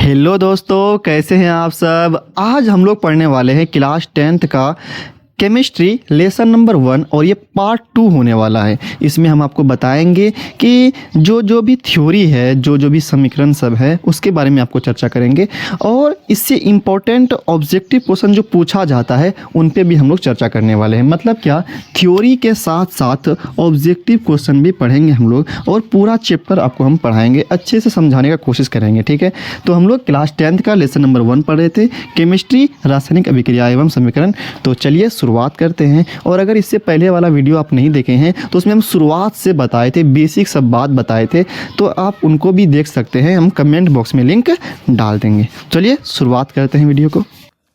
Hello दोस्तों, कैसे हैं आप सब। आज हम लोग पढ़ने वाले हैं क्लास 10th का केमिस्ट्री लेसन नंबर 1 और ये पार्ट 2 होने वाला है। इसमें हम आपको बताएंगे कि जो जो भी थ्योरी है, जो जो भी समीकरण सब है, उसके बारे में आपको चर्चा करेंगे और इससे इम्पोर्टेंट ऑब्जेक्टिव क्वेश्चन जो पूछा जाता है उन पे भी हम लोग चर्चा करने वाले हैं। मतलब क्या, थ्योरी के साथ साथ ऑब्जेक्टिव क्वेश्चन भी पढ़ेंगे हम लोग और पूरा चैप्टर आपको हम पढ़ाएंगे, अच्छे से समझाने का कोशिश करेंगे। ठीक है, तो हम लोग क्लास 10th का लेसन नंबर 1 पढ़ रहे थे, केमिस्ट्री रासायनिक अभिक्रिया एवं समीकरण। तो चलिए शुरुआत करते हैं। और अगर इससे पहले वाला वीडियो आप नहीं देखे हैं तो उसमें हम शुरुआत से बताए थे, बेसिक सब बात बताए थे, तो आप उनको भी देख सकते हैं। हम कमेंट बॉक्स में लिंक डाल देंगे। चलिए शुरुआत करते हैं वीडियो को।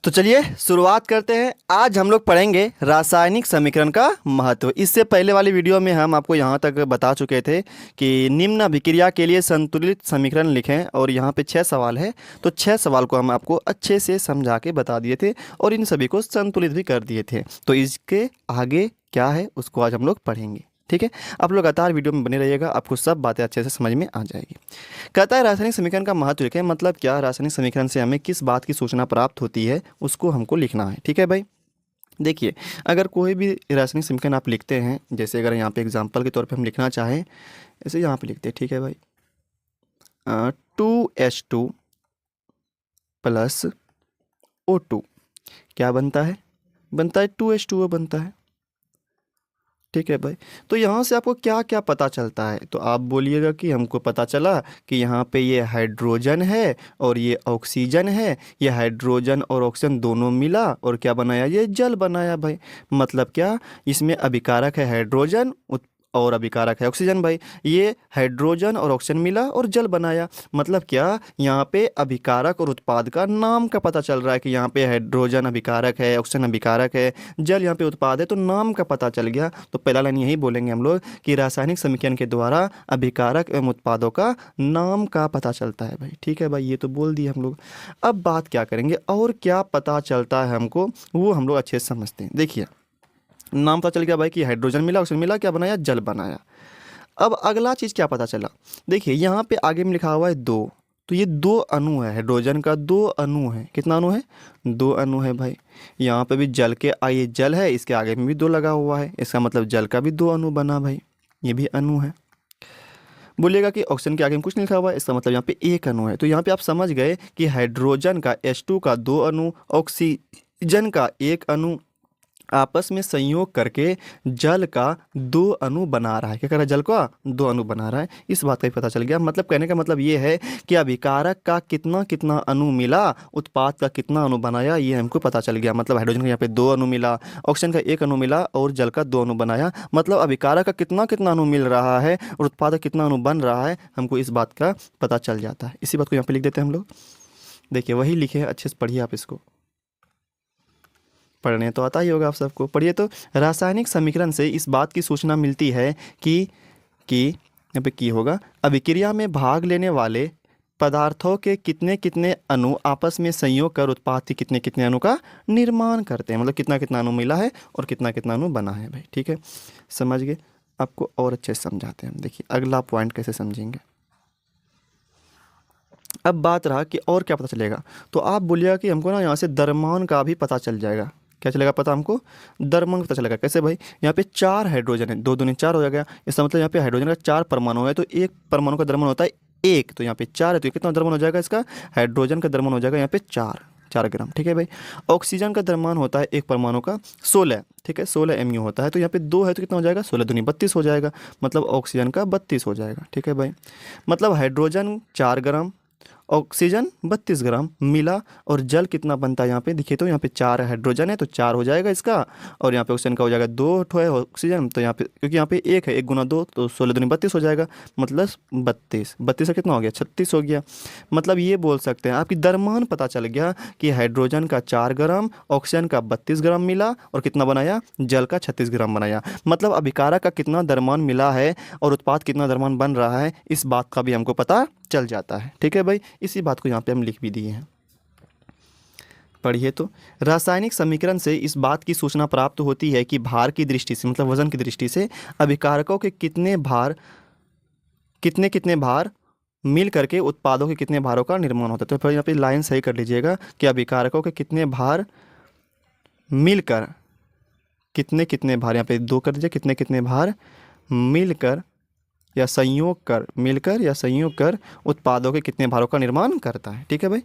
तो चलिए शुरुआत करते हैं। आज हम लोग पढ़ेंगे रासायनिक समीकरण का महत्व। इससे पहले वाली वीडियो में हम आपको यहाँ तक बता चुके थे कि निम्न अभिक्रिया के लिए संतुलित समीकरण लिखें, और यहाँ पे 6 सवाल है। तो 6 सवाल को हम आपको अच्छे से समझा के बता दिए थे और इन सभी को संतुलित भी कर दिए थे। तो इसके आगे क्या है उसको आज हम लोग पढ़ेंगे। ठीक है, आप लोग लगातार वीडियो में बने रहिएगा, आपको सब बातें अच्छे से समझ में आ जाएगी। कहता है रासायनिक समीकरण का महत्व लिखें। मतलब क्या, रासायनिक समीकरण से हमें किस बात की सूचना प्राप्त होती है उसको हमको लिखना है। ठीक है भाई, देखिए अगर कोई भी रासायनिक समीकरण आप लिखते हैं, जैसे अगर यहाँ पे एग्जांपल के तौर पे हम लिखना चाहें, ऐसे यहाँ पे लिखते हैं। ठीक है भाई, 2H2 प्लस O2 क्या बनता है? बनता है 2H2O बनता है। ठीक है भाई, तो यहाँ से आपको क्या क्या पता चलता है? तो आप बोलिएगा कि हमको पता चला कि यहाँ पे ये हाइड्रोजन है और ये ऑक्सीजन है। ये हाइड्रोजन और ऑक्सीजन दोनों मिला और क्या बनाया? ये जल बनाया भाई। मतलब क्या, इसमें अभिकारक है हाइड्रोजन और अभिकारक है ऑक्सीजन भाई। ये हाइड्रोजन और ऑक्सीजन मिला और जल बनाया। मतलब क्या, यहाँ पे अभिकारक और उत्पाद का नाम का पता चल रहा है कि यहाँ पे हाइड्रोजन अभिकारक है, ऑक्सीजन अभिकारक है, जल यहाँ पे उत्पाद है, तो नाम का पता चल गया। तो पहला लाइन यही बोलेंगे हम लोग कि रासायनिक समीकरण के द्वारा अभिकारक एवं उत्पादों का नाम का पता चलता है भाई। ठीक है भाई, ये तो बोल दिए हम लोग। अब बात क्या करेंगे और क्या पता चलता है हमको, वो हम लोग अच्छे से समझते हैं। देखिए, नाम पता चल गया भाई कि हाइड्रोजन मिला, ऑक्सीजन मिला, क्या बनाया? जल बनाया। अब अगला चीज़ क्या पता चला? देखिए यहाँ पे आगे में लिखा हुआ है 2, तो ये 2 अणु है, हाइड्रोजन का 2 अणु है। कितना अणु है? 2 अणु है भाई। यहाँ पे भी जल के ये जल है, इसके आगे में भी 2 लगा हुआ है, इसका मतलब जल का भी 2 अणु बना भाई, ये भी अणु है। बोलिएगा कि ऑक्सीजन के आगे में कुछ नहीं लिखा हुआ है, इसका मतलब यहाँ पे 1 अणु है। तो यहाँ पे आप समझ गए कि हाइड्रोजन का H2 का 2 अणु, ऑक्सीजन का 1 अणु आपस में संयोग करके जल का 2 अणु बना रहा है। क्या कर रहा है? जल का 2 अणु बना रहा है। इस बात का भी पता चल गया। मतलब कहने का मतलब ये है कि अभिकारक का कितना कितना अणु मिला, उत्पाद का कितना अणु बनाया, ये हमको पता चल गया। मतलब हाइड्रोजन का यहाँ पे 2 अणु मिला, ऑक्सीजन का 1 अणु मिला और जल का 2 अणु बनाया। मतलब अभिकारक का कितना कितना अणु मिल रहा है और उत्पाद का कितना अणु बन रहा है, हमको इस बात का पता चल जाता है। इसी बात को यहाँ पे लिख देते हैं हम लोग। देखिए वही लिखे हैं, अच्छे से पढ़िए आप इसको। पढ़ने तो आता ही होगा आप सबको, पढ़िए। तो रासायनिक समीकरण से इस बात की सूचना मिलती है कि यहाँ पे की होगा, अभिक्रिया में भाग लेने वाले पदार्थों के कितने कितने अणु आपस में संयोग कर उत्पाद के कितने कितने अणु का निर्माण करते हैं। मतलब कितना कितना अणु मिला है और कितना कितना अणु बना है भाई। ठीक है, समझ गए? आपको और अच्छे से समझाते हैं। देखिए अगला पॉइंट कैसे समझेंगे। अब बात रहा कि और क्या पता चलेगा, तो आप बोलिएगा कि हमको ना यहाँ से द्रव्यमान का भी पता चल जाएगा। क्या चलेगा पता हमको? द्रव्यमान पता चलेगा। कैसे भाई? यहाँ पे 4 हाइड्रोजन है, 2 दूनी 4 हो जाएगा। इसका मतलब यहाँ पे हाइड्रोजन का 4 परमाणु है, तो एक परमाणु का द्रव्यमान होता है 1, तो यहाँ पे 4 है, तो कितना द्रव्यमान हो जाएगा इसका? हाइड्रोजन का द्रव्यमान हो जाएगा यहाँ पे 4 ग्राम। ठीक है भाई। ऑक्सीजन का द्रव्यमान होता है एक परमाणु का 16, ठीक है, 16 mu होता है, तो यहाँ पे 2 है तो कितना हो जाएगा? 16 दूनी 32 हो जाएगा। मतलब ऑक्सीजन का 32 हो जाएगा। ठीक है भाई, मतलब हाइड्रोजन 4 ग्राम, ऑक्सीजन 32 ग्राम मिला और जल कितना बनता है? यहाँ पे देखिए, तो यहाँ पे 4 हाइड्रोजन है तो 4 हो जाएगा इसका, और यहाँ पे ऑक्सीजन का हो जाएगा 2 ठो है ऑक्सीजन, तो यहाँ पे क्योंकि यहाँ पे 1 है, 1 गुना 2 तो 16 दूनी 32 हो जाएगा। मतलब 32 से कितना हो गया? 36 हो गया। मतलब ये बोल सकते हैं आपकी द्रव्यमान पता चल गया कि हाइड्रोजन का 4 ग्राम, ऑक्सीजन का 32 ग्राम मिला और कितना बनाया? जल का 36 ग्राम बनाया। मतलब अभिकारक का कितना द्रव्यमान मिला है और उत्पाद कितना द्रव्यमान बन रहा है, इस बात का भी हमको पता चल जाता है। ठीक है भाई, इसी बात को यहाँ पे हम लिख भी दिए हैं। पढ़िए, तो रासायनिक समीकरण से इस बात की सूचना प्राप्त होती है कि भार की दृष्टि से, मतलब वजन की दृष्टि से, अभिकारकों के कितने कितने भार मिल करके उत्पादों के कितने भारों का निर्माण होता है। तो फिर यहाँ पे लाइन सही कर लीजिएगा कि अभिकारकों के कितने भार मिलकर, कितने कितने भार, यहाँ पे 2 कर दीजिए, कितने कितने भार मिलकर या संयोग कर, मिलकर या संयोग कर उत्पादों के कितने भारों का निर्माण करता है। ठीक है भाई,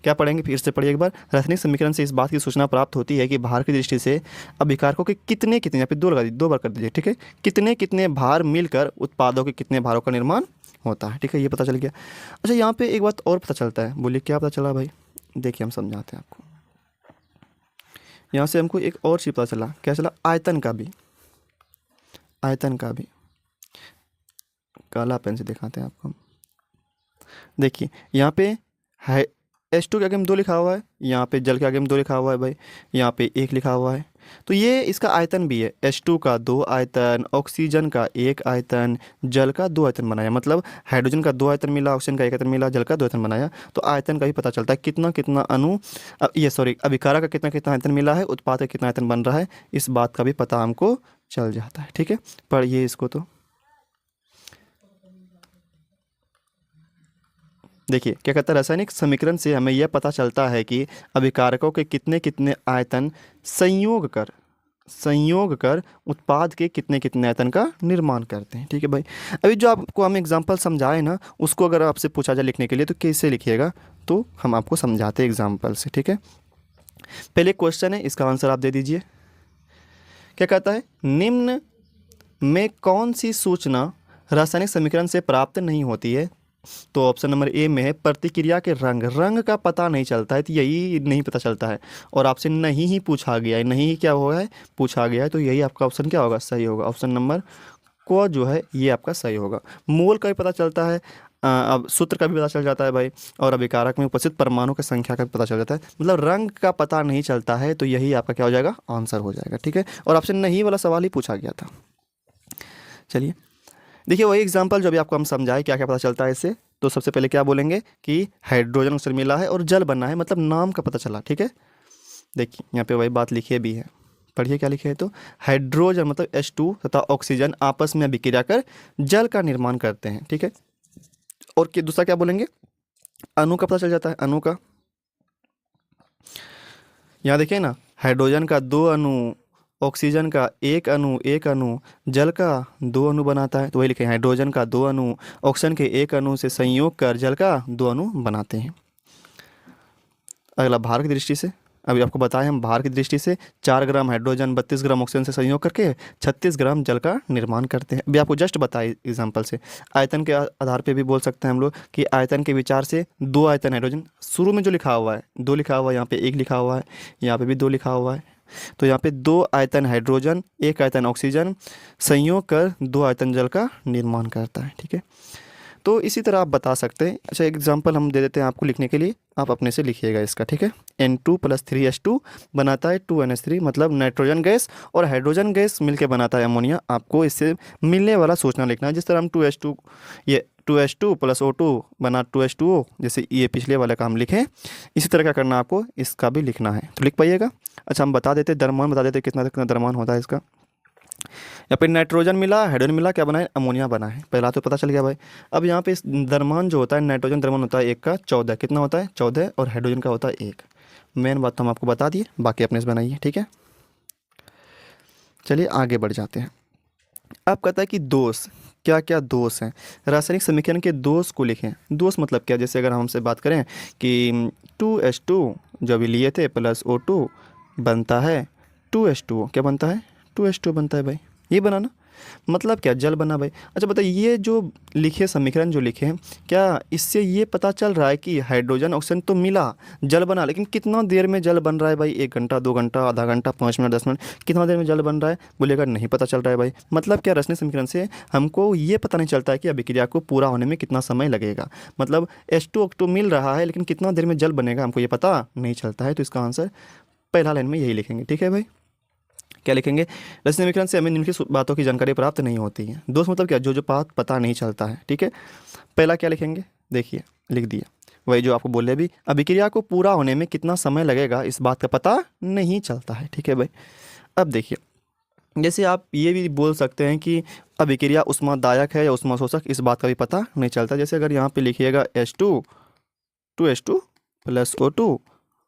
क्या पढ़ेंगे फिर से पढ़िए एक बार। रासायनिक समीकरण से इस बात की सूचना प्राप्त होती है कि भार की दृष्टि से अभिकारकों के कितने कितने, यहाँ पे 2 लगा दीजिए, 2 बार कर दीजिए। ठीक है, कितने कितने भार मिलकर उत्पादों के कितने भारों का निर्माण होता है। ठीक है, ये पता चल गया। अच्छा, यहाँ पे एक बात और पता चलता है, बोलिए क्या पता चला भाई? देखिए हम समझाते हैं आपको। यहाँ से हमको एक और चीज़ पता चला, क्या चला? आयतन का भी, आयतन का भी। काला पेन से दिखाते हैं आपको हम। देखिए यहाँ पे है H2 के आगे में 2 लिखा हुआ है, यहाँ पे जल के आगे में 2 लिखा हुआ है भाई, यहाँ पे 1 लिखा हुआ है। तो ये इसका आयतन भी है, H2 का 2 आयतन, ऑक्सीजन का 1 आयतन, जल का 2 आयतन बनाया। मतलब हाइड्रोजन का 2 आयतन मिला, ऑक्सीजन का 1 आयतन मिला, जल का 2 आयतन बनाया। तो आयतन का भी पता चलता है कितना कितना अणु, ये सॉरी, अभिकारक का कितना कितना आयतन मिला है, उत्पाद का कितना आयतन बन रहा है, इस बात का भी पता हमको चल जाता है। ठीक है, पढ़िए इसको। तो देखिए क्या कहता है, रासायनिक समीकरण से हमें यह पता चलता है कि अभिकारकों के कितने कितने आयतन संयोग कर उत्पाद के कितने कितने आयतन का निर्माण करते हैं। ठीक है भाई, अभी जो आपको हम एग्जांपल समझाए ना, उसको अगर आपसे पूछा जाए लिखने के लिए तो कैसे लिखिएगा, तो हम आपको समझाते हैं एग्जाम्पल से। ठीक है, पहले क्वेश्चन है, इसका आंसर आप दे दीजिए। क्या कहता है, निम्न में कौन सी सूचना रासायनिक समीकरण से प्राप्त नहीं होती है? तो ऑप्शन नंबर ए में है प्रतिक्रिया के रंग, रंग का पता नहीं चलता है, तो यही नहीं पता चलता है। और आपसे नहीं ही पूछा गया है, नहीं ही क्या हुआ है, पूछा गया है, तो यही आपका ऑप्शन क्या होगा, सही होगा। ऑप्शन नंबर को जो है ये आपका सही होगा। मोल का भी पता चलता है, अब सूत्र का भी पता चल जाता है भाई, और अभिकारक में उपस्थित परमाणु की संख्या का भी पता चल जाता है। मतलब रंग का पता नहीं चलता है, तो यही आपका क्या हो जाएगा, आंसर हो जाएगा। ठीक है, और आपसे नहीं वाला सवाल ही पूछा गया था। चलिए देखिए वही एग्जाम्पल जो अभी आपको हम समझाए, क्या क्या पता चलता है इससे। तो सबसे पहले क्या बोलेंगे कि हाइड्रोजन अक्सर मिला है और जल बना है, मतलब नाम का पता चला। ठीक है, देखिए यहाँ पे वही बात लिखी भी है, पढ़िए क्या लिखे है। तो हाइड्रोजन मतलब H2 तथा ऑक्सीजन आपस में अभिक्रिया कर जल का निर्माण करते हैं। ठीक है, और दूसरा क्या बोलेंगे, अणु का पता चल जाता है, अणु का। यहाँ देखिए ना, हाइड्रोजन का 2 अणु, ऑक्सीजन का एक अणु, जल का 2 अणु बनाता है। तो वही लिखे, हाइड्रोजन का 2 अणु, ऑक्सीजन के एक अणु से संयोग कर जल का 2 अणु बनाते हैं। अगला भार की दृष्टि से, अभी आपको बताएं हम, भार की दृष्टि से 4 ग्राम हाइड्रोजन 32 ग्राम ऑक्सीजन से संयोग करके 36 ग्राम जल का निर्माण करते हैं। अभी आपको जस्ट बताए एग्जाम्पल से। आयतन के आधार पे भी बोल सकते हैं हम लोग कि आयतन के विचार से 2 आयतन हाइड्रोजन, शुरू में जो लिखा हुआ है 2 लिखा हुआ है, यहाँ पे 1 लिखा हुआ है, यहाँ पे भी 2 लिखा हुआ है। तो यहाँ पे 2 आयतन हाइड्रोजन 1 आयतन ऑक्सीजन संयोग कर 2 आयतन जल का निर्माण करता है। ठीक है, तो इसी तरह आप बता सकते हैं। अच्छा, एग्जांपल हम दे देते हैं आपको लिखने के लिए, आप अपने से लिखिएगा इसका। ठीक है, N2 + 3H2 बनाता है 2NH3, मतलब नाइट्रोजन गैस और हाइड्रोजन गैस मिलकर बनाता है अमोनिया। आपको इससे मिलने वाला सोचना लिखना है। जिस तरह हम 2H2, ये 2H2 + O2 बना 2H2O, जैसे ये पिछले वाले का हम लिखें, इसी तरह क्या करना है आपको, इसका भी लिखना है। तो लिख पाइएगा। अच्छा, हम बता देते द्रव्यमान, बता देते कितना कितना द्रव्यमान होता है इसका। यहाँ पे नाइट्रोजन मिला, हाइड्रोजन मिला, क्या बना है, अमोनिया बना है। पहला तो पता चल गया भाई। अब यहाँ पे इस द्रव्यमान जो होता है, नाइट्रोजन द्रव्यमान होता है 1 का 14, कितना होता है 14, और हाइड्रोजन का होता है 1। मेन बात तो हम आपको बता दिए, बाकी अपने से बनाइए। ठीक है, चलिए आगे बढ़ जाते हैं। अब कहता है कि दोष, क्या क्या दोष हैं, रासायनिक समीकरण के दोष को लिखें। दोष मतलब क्या, जैसे अगर हमसे बात करें कि 2H2 जो अभी लिए थे + O2 बनता है 2H2O, क्या बनता है, 2H2 बनता है भाई, ये बना ना, मतलब क्या, जल बना भाई। अच्छा बताइए, ये जो लिखे समीकरण जो लिखे हैं, क्या इससे ये पता चल रहा है कि हाइड्रोजन ऑक्सीजन तो मिला, जल बना, लेकिन कितना देर में जल बन रहा है भाई, 1 घंटा 2 घंटा आधा घंटा 5 मिनट 10 मिनट, कितना देर में जल बन रहा है, बोलेगा नहीं पता चल रहा है भाई। मतलब क्या, रासायनिक समीकरण से हमको ये पता नहीं चलता है कि अभिक्रिया को पूरा होने में कितना समय लगेगा। मतलब H2O2 मिल रहा है, लेकिन कितना देर में जल बनेगा हमको ये पता नहीं चलता है। तो इसका आंसर पहला लाइन में यही लिखेंगे। ठीक है भाई, क्या लिखेंगे, रासायनिक समीकरण से हमें निम्नलिखित बातों की जानकारी प्राप्त नहीं होती है। दोष मतलब क्या, जो जो बात पता नहीं चलता है। ठीक है, पहला क्या लिखेंगे, देखिए लिख दिया, वही जो आपको बोले भी, अभिक्रिया को पूरा होने में कितना समय लगेगा इस बात का पता नहीं चलता है। ठीक है भाई, अब देखिए जैसे आप ये भी बोल सकते हैं कि अभिक्रिया ऊष्मादायक है या ऊष्माशोषक, इस बात का भी पता नहीं चलता। जैसे अगर यहाँ पे लिखिएगा H2 प्लस O2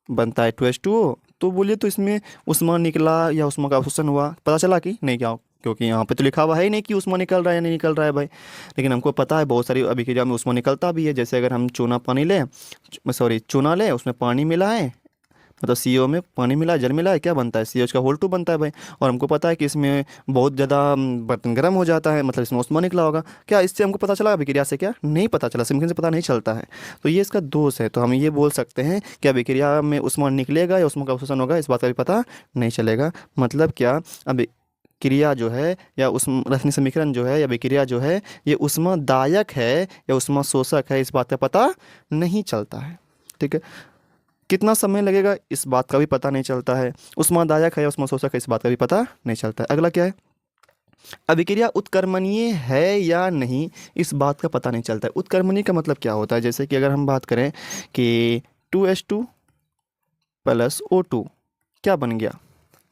बनता है 2H2O, तो बोलिए तो इसमें ऊष्मा निकला या ऊष्मा का अवशोषण हुआ, पता चला कि नहीं क्या? क्योंकि यहाँ पे तो लिखा हुआ है ही नहीं कि ऊष्मा निकल रहा है या नहीं निकल रहा है भाई। लेकिन हमको पता है बहुत सारी अभिक्रिया में ऊष्मा निकलता भी है। जैसे अगर हम चूना लें, उसमें पानी मिला है, मतलब CO में पानी मिला है, जल मिला है, क्या बनता है? CH का होल 2 बनता है भाई। और हमको पता है कि इसमें बहुत ज़्यादा बर्तन गर्म हो जाता है, मतलब इसमें उष्मा निकला होगा। क्या इससे हमको पता चला अभिक्रिया से? क्या नहीं पता चला, सिमकिन से पता नहीं चलता है। तो ये इसका दोष है। तो हम ये बोल सकते हैं कि अभिक्रिया में उष्मा निकलेगा या उष्मा का अवशोषण होगा, इस बात का भी पता नहीं चलेगा। मतलब क्या, अभी क्रिया जो है या उष्मा रासायनिक समीकरण जो है या अभिक्रिया जो है, ये उष्मादायक है या उष्मा शोषक है, इस बात का पता नहीं चलता है। ठीक है, कितना समय लगेगा इस बात का भी पता नहीं चलता है। उष्मादायक है या उष्माशोषक है, इस बात का भी पता नहीं चलता है। अगला क्या है, अभिक्रिया उत्क्रमणीय है या नहीं, इस बात का पता नहीं चलता है। उत्क्रमणीय का मतलब क्या होता है? जैसे कि अगर हम बात करें कि 2H2 प्लस O2 क्या बन गया?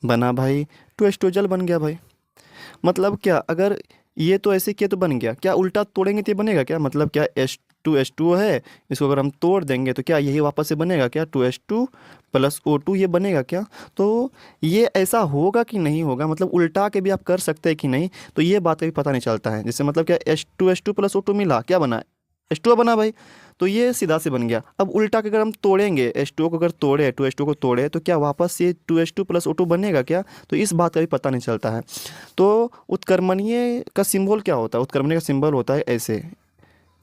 बना भाई 2H2 जल बन गया भाई। मतलब क्या, अगर ये तो ऐसे किया तो बन गया, क्या उल्टा तोड़ेंगे तो ये बनेगा क्या? मतलब क्या H2 है, इसको अगर हम तोड़ देंगे तो क्या यही वापस से बनेगा क्या? 2H2 प्लस O2 ये बनेगा क्या? तो ये ऐसा होगा कि नहीं होगा, मतलब उल्टा के भी आप कर सकते हैं कि नहीं, तो ये बात का भी पता नहीं चलता है। जैसे मतलब क्या, H2 प्लस O2 मिला, क्या बना? H2 बना भाई। तो ये सीधा से बन गया। अब उल्टा के अगर हम तोड़ेंगे, H2 को अगर तोड़े, 2H2 को तोड़े, तो क्या वापस ये 2H2 प्लस O2 बनेगा क्या? तो इस बात का भी पता नहीं चलता है। तो उत्क्रमणीय का सिंबल क्या होता है? उत्क्रमणीय का सिंबल होता है ऐसे,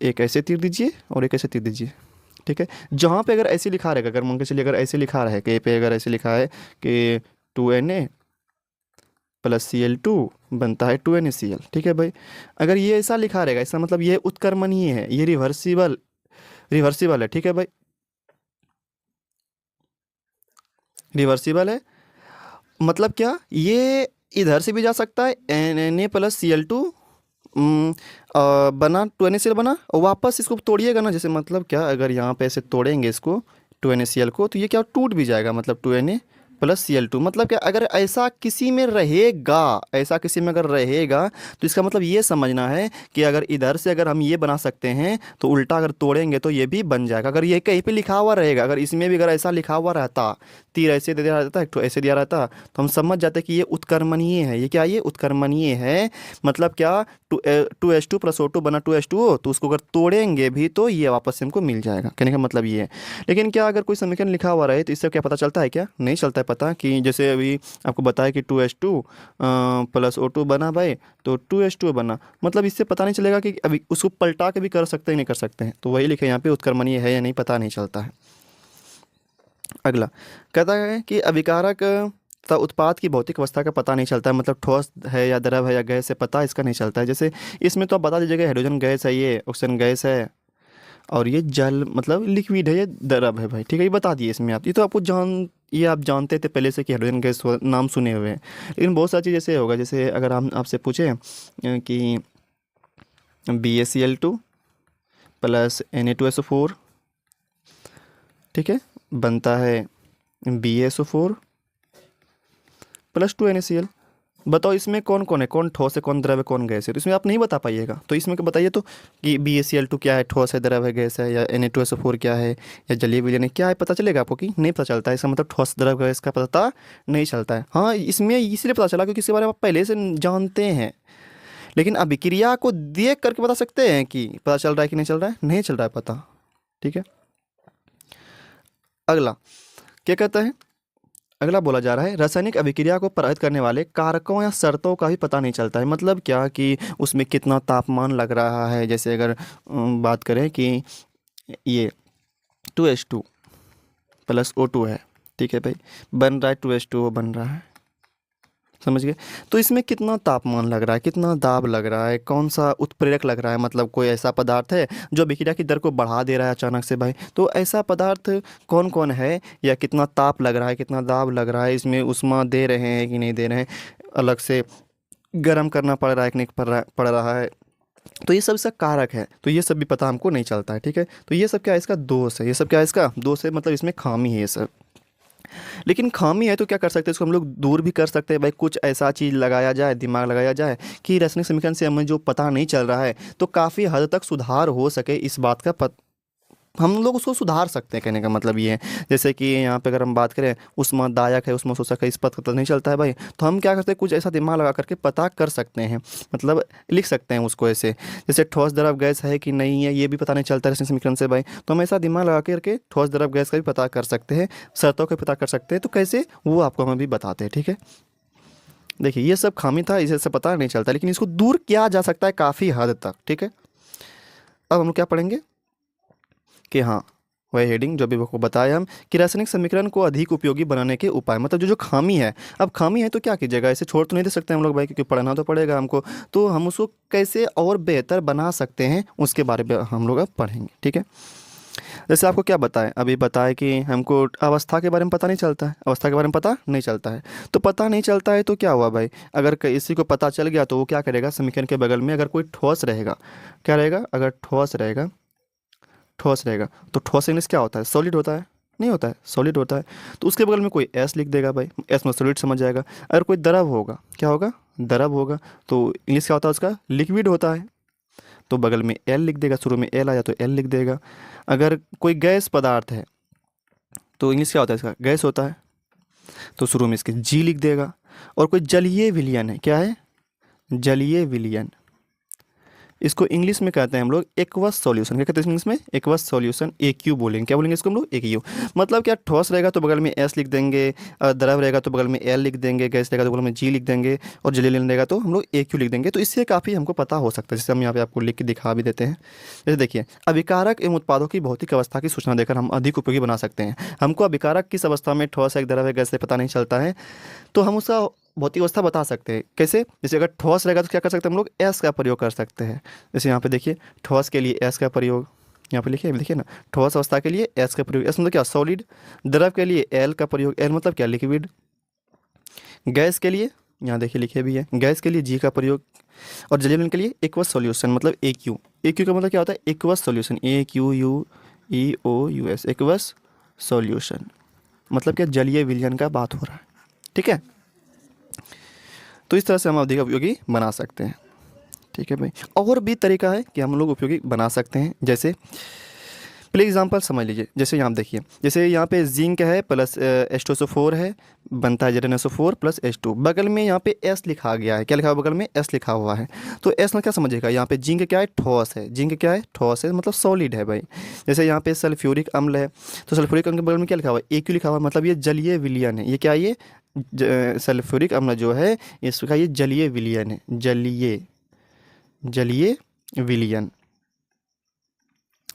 एक ऐसे तीर दीजिए और एक ऐसे तीर दीजिए। ठीक है, जहाँ पे अगर ऐसे लिखा रहेगा, अगर मान के चलिए अगर ऐसे लिखा रहे कि पे अगर ऐसे लिखा है कि 2Na प्लस Cl2 बनता है 2NaCl, ठीक है भाई। अगर ये ऐसा लिखा रहेगा, इसका मतलब ये उत्क्रमणीय है, ये रिवर्सिबल है। ठीक है भाई, रिवर्सिबल है। मतलब क्या, ये इधर से भी जा सकता है, Na प्लस Cl2 बना 2NaCl बना, और वापस इसको तोड़िएगा ना, जैसे मतलब क्या, अगर यहाँ पे ऐसे तोड़ेंगे इसको 2NaCl को, तो ये क्या टूट भी जाएगा, मतलब 2Na प्लस Cl2। मतलब क्या, अगर ऐसा किसी में रहेगा, ऐसा किसी में अगर रहेगा, तो इसका मतलब ये समझना है कि अगर इधर से अगर हम ये बना सकते हैं, तो उल्टा अगर तोड़ेंगे तो ये भी बन जाएगा। अगर ये कहीं पे लिखा हुआ रहेगा, अगर इसमें भी अगर ऐसा लिखा हुआ रहता, तीर ऐसे दे दिया रहता, एक तो ऐसे दिया रहता, तो हम समझ जाते कि ये उत्क्रमणीय है। ये क्या, ये उत्क्रमणीय है। मतलब क्या, 2H2 प्लस O2 बना 2H2O, तो उसको अगर तोड़ेंगे भी तो ये वापस से हमको मिल जाएगा। कहने का मतलब ये है। लेकिन क्या अगर कोई समीकरण लिखा हुआ रहे, तो इससे क्या पता चलता है? क्या नहीं चलता है पता, कि जैसे अभी आपको बताया कि 2H2 प्लस O2 बना भाई, तो 2H2 बना, मतलब इससे पता नहीं चलेगा कि अभी उसको पलटा के भी कर सकते हैं नहीं कर सकते हैं। तो वही लिखे यहाँ पे, उत्क्रमणीय है या नहीं पता नहीं चलता है। अगला कहता है कि अभिकारक तथा उत्पाद की भौतिक अवस्था का पता नहीं चलता है। मतलब ठोस है या द्रव है या गैस है, पता इसका नहीं चलता है। जैसे इसमें तो आप बता दीजिएगा हाइड्रोजन गैस है, ये ऑक्सीजन गैस है, और ये जल मतलब लिक्विड है, ये द्रव है भाई। ठीक है, ये बता दिए इसमें आप, ये तो आपको ये आप जानते थे पहले से कि हाइड्रोजन गैस नाम सुने हुए हैं। लेकिन बहुत सारी चीज़ ऐसे होगा, जैसे अगर हम आपसे पूछें कि BaCl2 प्लस Na2SO4, ठीक है, बनता है BaSO4 प्लस 2NaCl। बताओ इसमें कौन कौन है, कौन ठोस है, कौन द्रव है, कौन गैस है? तो इसमें आप नहीं बता पाइएगा। तो इसमें बताइए तो कि BaCl2 क्या है, ठोस है, द्रव है, गैस है, या Na2SO4 क्या है, या जलीय विलयन है, क्या है? पता चलेगा आपको कि नहीं पता चलता है। इसका मतलब ठोस द्रव गैस का पता नहीं चलता है। हाँ, इसमें इसलिए पता चला क्योंकि इसके बारे में आप पहले से जानते हैं। लेकिन अभिक्रिया को देख करके बता सकते हैं कि पता चल रहा है कि नहीं चल रहा है, नहीं चल रहा है पता। ठीक है, अगला क्या कहता है, अगला बोला जा रहा है रासायनिक अभिक्रिया को प्रभावित करने वाले कारकों या शर्तों का भी पता नहीं चलता है। मतलब क्या, कि उसमें कितना तापमान लग रहा है। जैसे अगर बात करें कि ये 2H2 प्लस O2 है, ठीक है भाई, बन रहा है 2H2O बन रहा है, समझ गए? तो इसमें कितना तापमान लग रहा है, कितना दाब लग रहा है, कौन सा उत्प्रेरक लग रहा है, मतलब कोई ऐसा पदार्थ है जो अभिक्रिया की दर को बढ़ा दे रहा है अचानक से भाई। तो ऐसा पदार्थ कौन कौन है, या कितना ताप लग रहा है, कितना दाब लग रहा है, इसमें ऊष्मा दे रहे हैं कि नहीं दे रहे हैं, अलग से गर्म करना पड़ रहा है कि नहीं पड़ रहा है। तो ये सब इसका कारक है, तो ये सब भी पता हमको नहीं चलता है। ठीक है, तो ये सब क्या है, इसका दोष है। ये सब क्या है, इसका दोष है, मतलब इसमें खामी है ये सब। लेकिन खामी है तो क्या कर सकते हैं, इसको हम लोग दूर भी कर सकते हैं भाई। कुछ ऐसा चीज़ लगाया जाए, दिमाग लगाया जाए कि रासायनिक समीकरण से हमें जो पता नहीं चल रहा है तो काफ़ी हद तक सुधार हो सके, इस बात का हम लोग उसको सुधार सकते हैं। कहने का मतलब ये है, जैसे कि यहाँ पे अगर हम बात करें उष्मादायक है, उसमें शोषक है, इस पद का पता नहीं चलता है भाई, तो हम क्या करते हैं, कुछ ऐसा दिमाग लगा करके पता कर सकते हैं, मतलब लिख सकते हैं उसको ऐसे। जैसे ठोस द्रव गैस है कि नहीं है ये भी पता नहीं चलता है रासायनिक समीकरण से भाई, तो हम ऐसा दिमाग लगा करके ठोस द्रव गैस का भी पता कर सकते हैं, शर्तों का पता कर सकते हैं। तो कैसे, वो आपको हम अभी बताते हैं, ठीक है। देखिए ये सब खामी था, इसे से पता नहीं चलता, लेकिन इसको दूर किया जा सकता है काफ़ी हद तक, ठीक है। अब हम लोग क्या पढ़ेंगे कि हाँ, वह हेडिंग जो भी आपको बताया हम कि रासायनिक समीकरण को अधिक उपयोगी बनाने के उपाय, मतलब जो जो खामी है। अब खामी है तो क्या कीजिएगा, ऐसे छोड़ तो नहीं दे सकते हम लोग भाई, क्योंकि पढ़ना तो पड़ेगा हमको, तो हम उसको कैसे और बेहतर बना सकते हैं उसके बारे में हम लोग अब पढ़ेंगे, ठीक है। जैसे आपको क्या बताएं, अभी बताए कि हमको अवस्था के बारे में पता नहीं चलता है, अवस्था के बारे में पता नहीं चलता है, तो पता नहीं चलता है तो क्या हुआ भाई, अगर किसी को पता चल गया तो वो क्या करेगा, समीकरण के बगल में अगर कोई ठोस रहेगा, क्या रहेगा, अगर ठोस रहेगा, ठोस रहेगा तो ठोस इंग्लिश क्या होता है, सॉलिड होता है, नहीं होता है, सॉलिड होता है, तो उसके बगल में कोई एस लिख देगा भाई, एस में सॉलिड समझ जाएगा। अगर कोई द्रव होगा, क्या होगा, द्रव होगा, तो इंग्लिश क्या होता है उसका, लिक्विड होता है, तो बगल में एल लिख देगा, शुरू में एल आया तो एल लिख देगा। अगर कोई गैस पदार्थ है तो इंग्लिश क्या होता है इसका, गैस होता है, तो शुरू में इसके जी लिख देगा। और कोई जलीय विलयन है, क्या है, जलीय विलयन, इसको इंग्लिश में कहते हैं हम लोग एक्वस सॉल्यूशन, क्या कहते हैं इंग्लिश में, एक्वस सॉल्यूशन, ए क्यू बोलेंगे, क्या बोलेंगे इसको हम लोग, ए क्यू। मतलब क्या, ठोस रहेगा तो बगल में एस लिख देंगे, द्रव रहेगा तो बगल में एल लिख देंगे, गैस रहेगा तो बगल में जी लिख देंगे, और जलीय रहेगा तो हम लोग ए क्यू लिख देंगे। तो इससे काफ़ी हमको पता हो सकता है, जैसे हम यहाँ पे आपको लिख के दिखा भी देते हैं। जैसे देखिए, अभिकारक एवं उत्पादों की भौतिक अवस्था की सूचना देकर हम अधिक उपयोगी बना सकते हैं। हमको अभिकारक किस अवस्था में ठोस है, द्रव है, गैस से पता नहीं चलता है, तो हम उसका भौतिक अवस्था बता सकते हैं। कैसे, जैसे अगर ठोस रहेगा तो क्या कर सकते हैं हम लोग, एस का प्रयोग कर सकते हैं। जैसे यहाँ पे देखिए, ठोस के लिए एस का प्रयोग, यहाँ पे लिखिए, देखिए ना, ठोस अवस्था के लिए एस का प्रयोग, एस मतलब क्या, सॉलिड। द्रव के लिए एल का प्रयोग, एल मतलब क्या, लिक्विड। गैस के लिए, यहाँ देखिए लिखे भी है, गैस के लिए जी का प्रयोग। और जलीय के लिए एक्वस सॉल्यूशन मतलब ए क्यू, ए क्यू का मतलब क्या होता है, एक्वस सॉल्यूशन, ए क्यू यू ई ओ यू एस, एक्वस सॉल्यूशन, मतलब क्या, जलीय विलयन का बात हो रहा है, ठीक है। तो इस तरह से हम अधिक उपयोगी बना सकते हैं, ठीक है भाई। और भी तरीका है कि हम लोग उपयोगी बना सकते हैं, जैसे पहले एग्जांपल समझ लीजिए। जैसे यहाँ देखिए, जैसे यहाँ पे जिंक है प्लस H2SO4 है, बनता है ZnSO4 प्लस H2, बगल में यहाँ पे S लिखा गया है, क्या लिखा हुआ बगल में, S लिखा हुआ है, तो S में क्या समझिएगा, यहाँ पे जिंक क्या है, ठोस है, जिंक क्या है, ठोस है, मतलब सॉलिड है भाई। जैसे यहाँ पे सल्फ्यूरिक अम्ल है, तो सल्फ्यूरिक अम्ल के बगल में क्या लिखा हुआ है, AQ लिखा हुआ है, मतलब ये जलीय विलयन है, ये क्या है, ये सल्फ्यूरिक अम्ल जो है इसका ये जलीय विलयन है, जलीय, जलीय विलयन,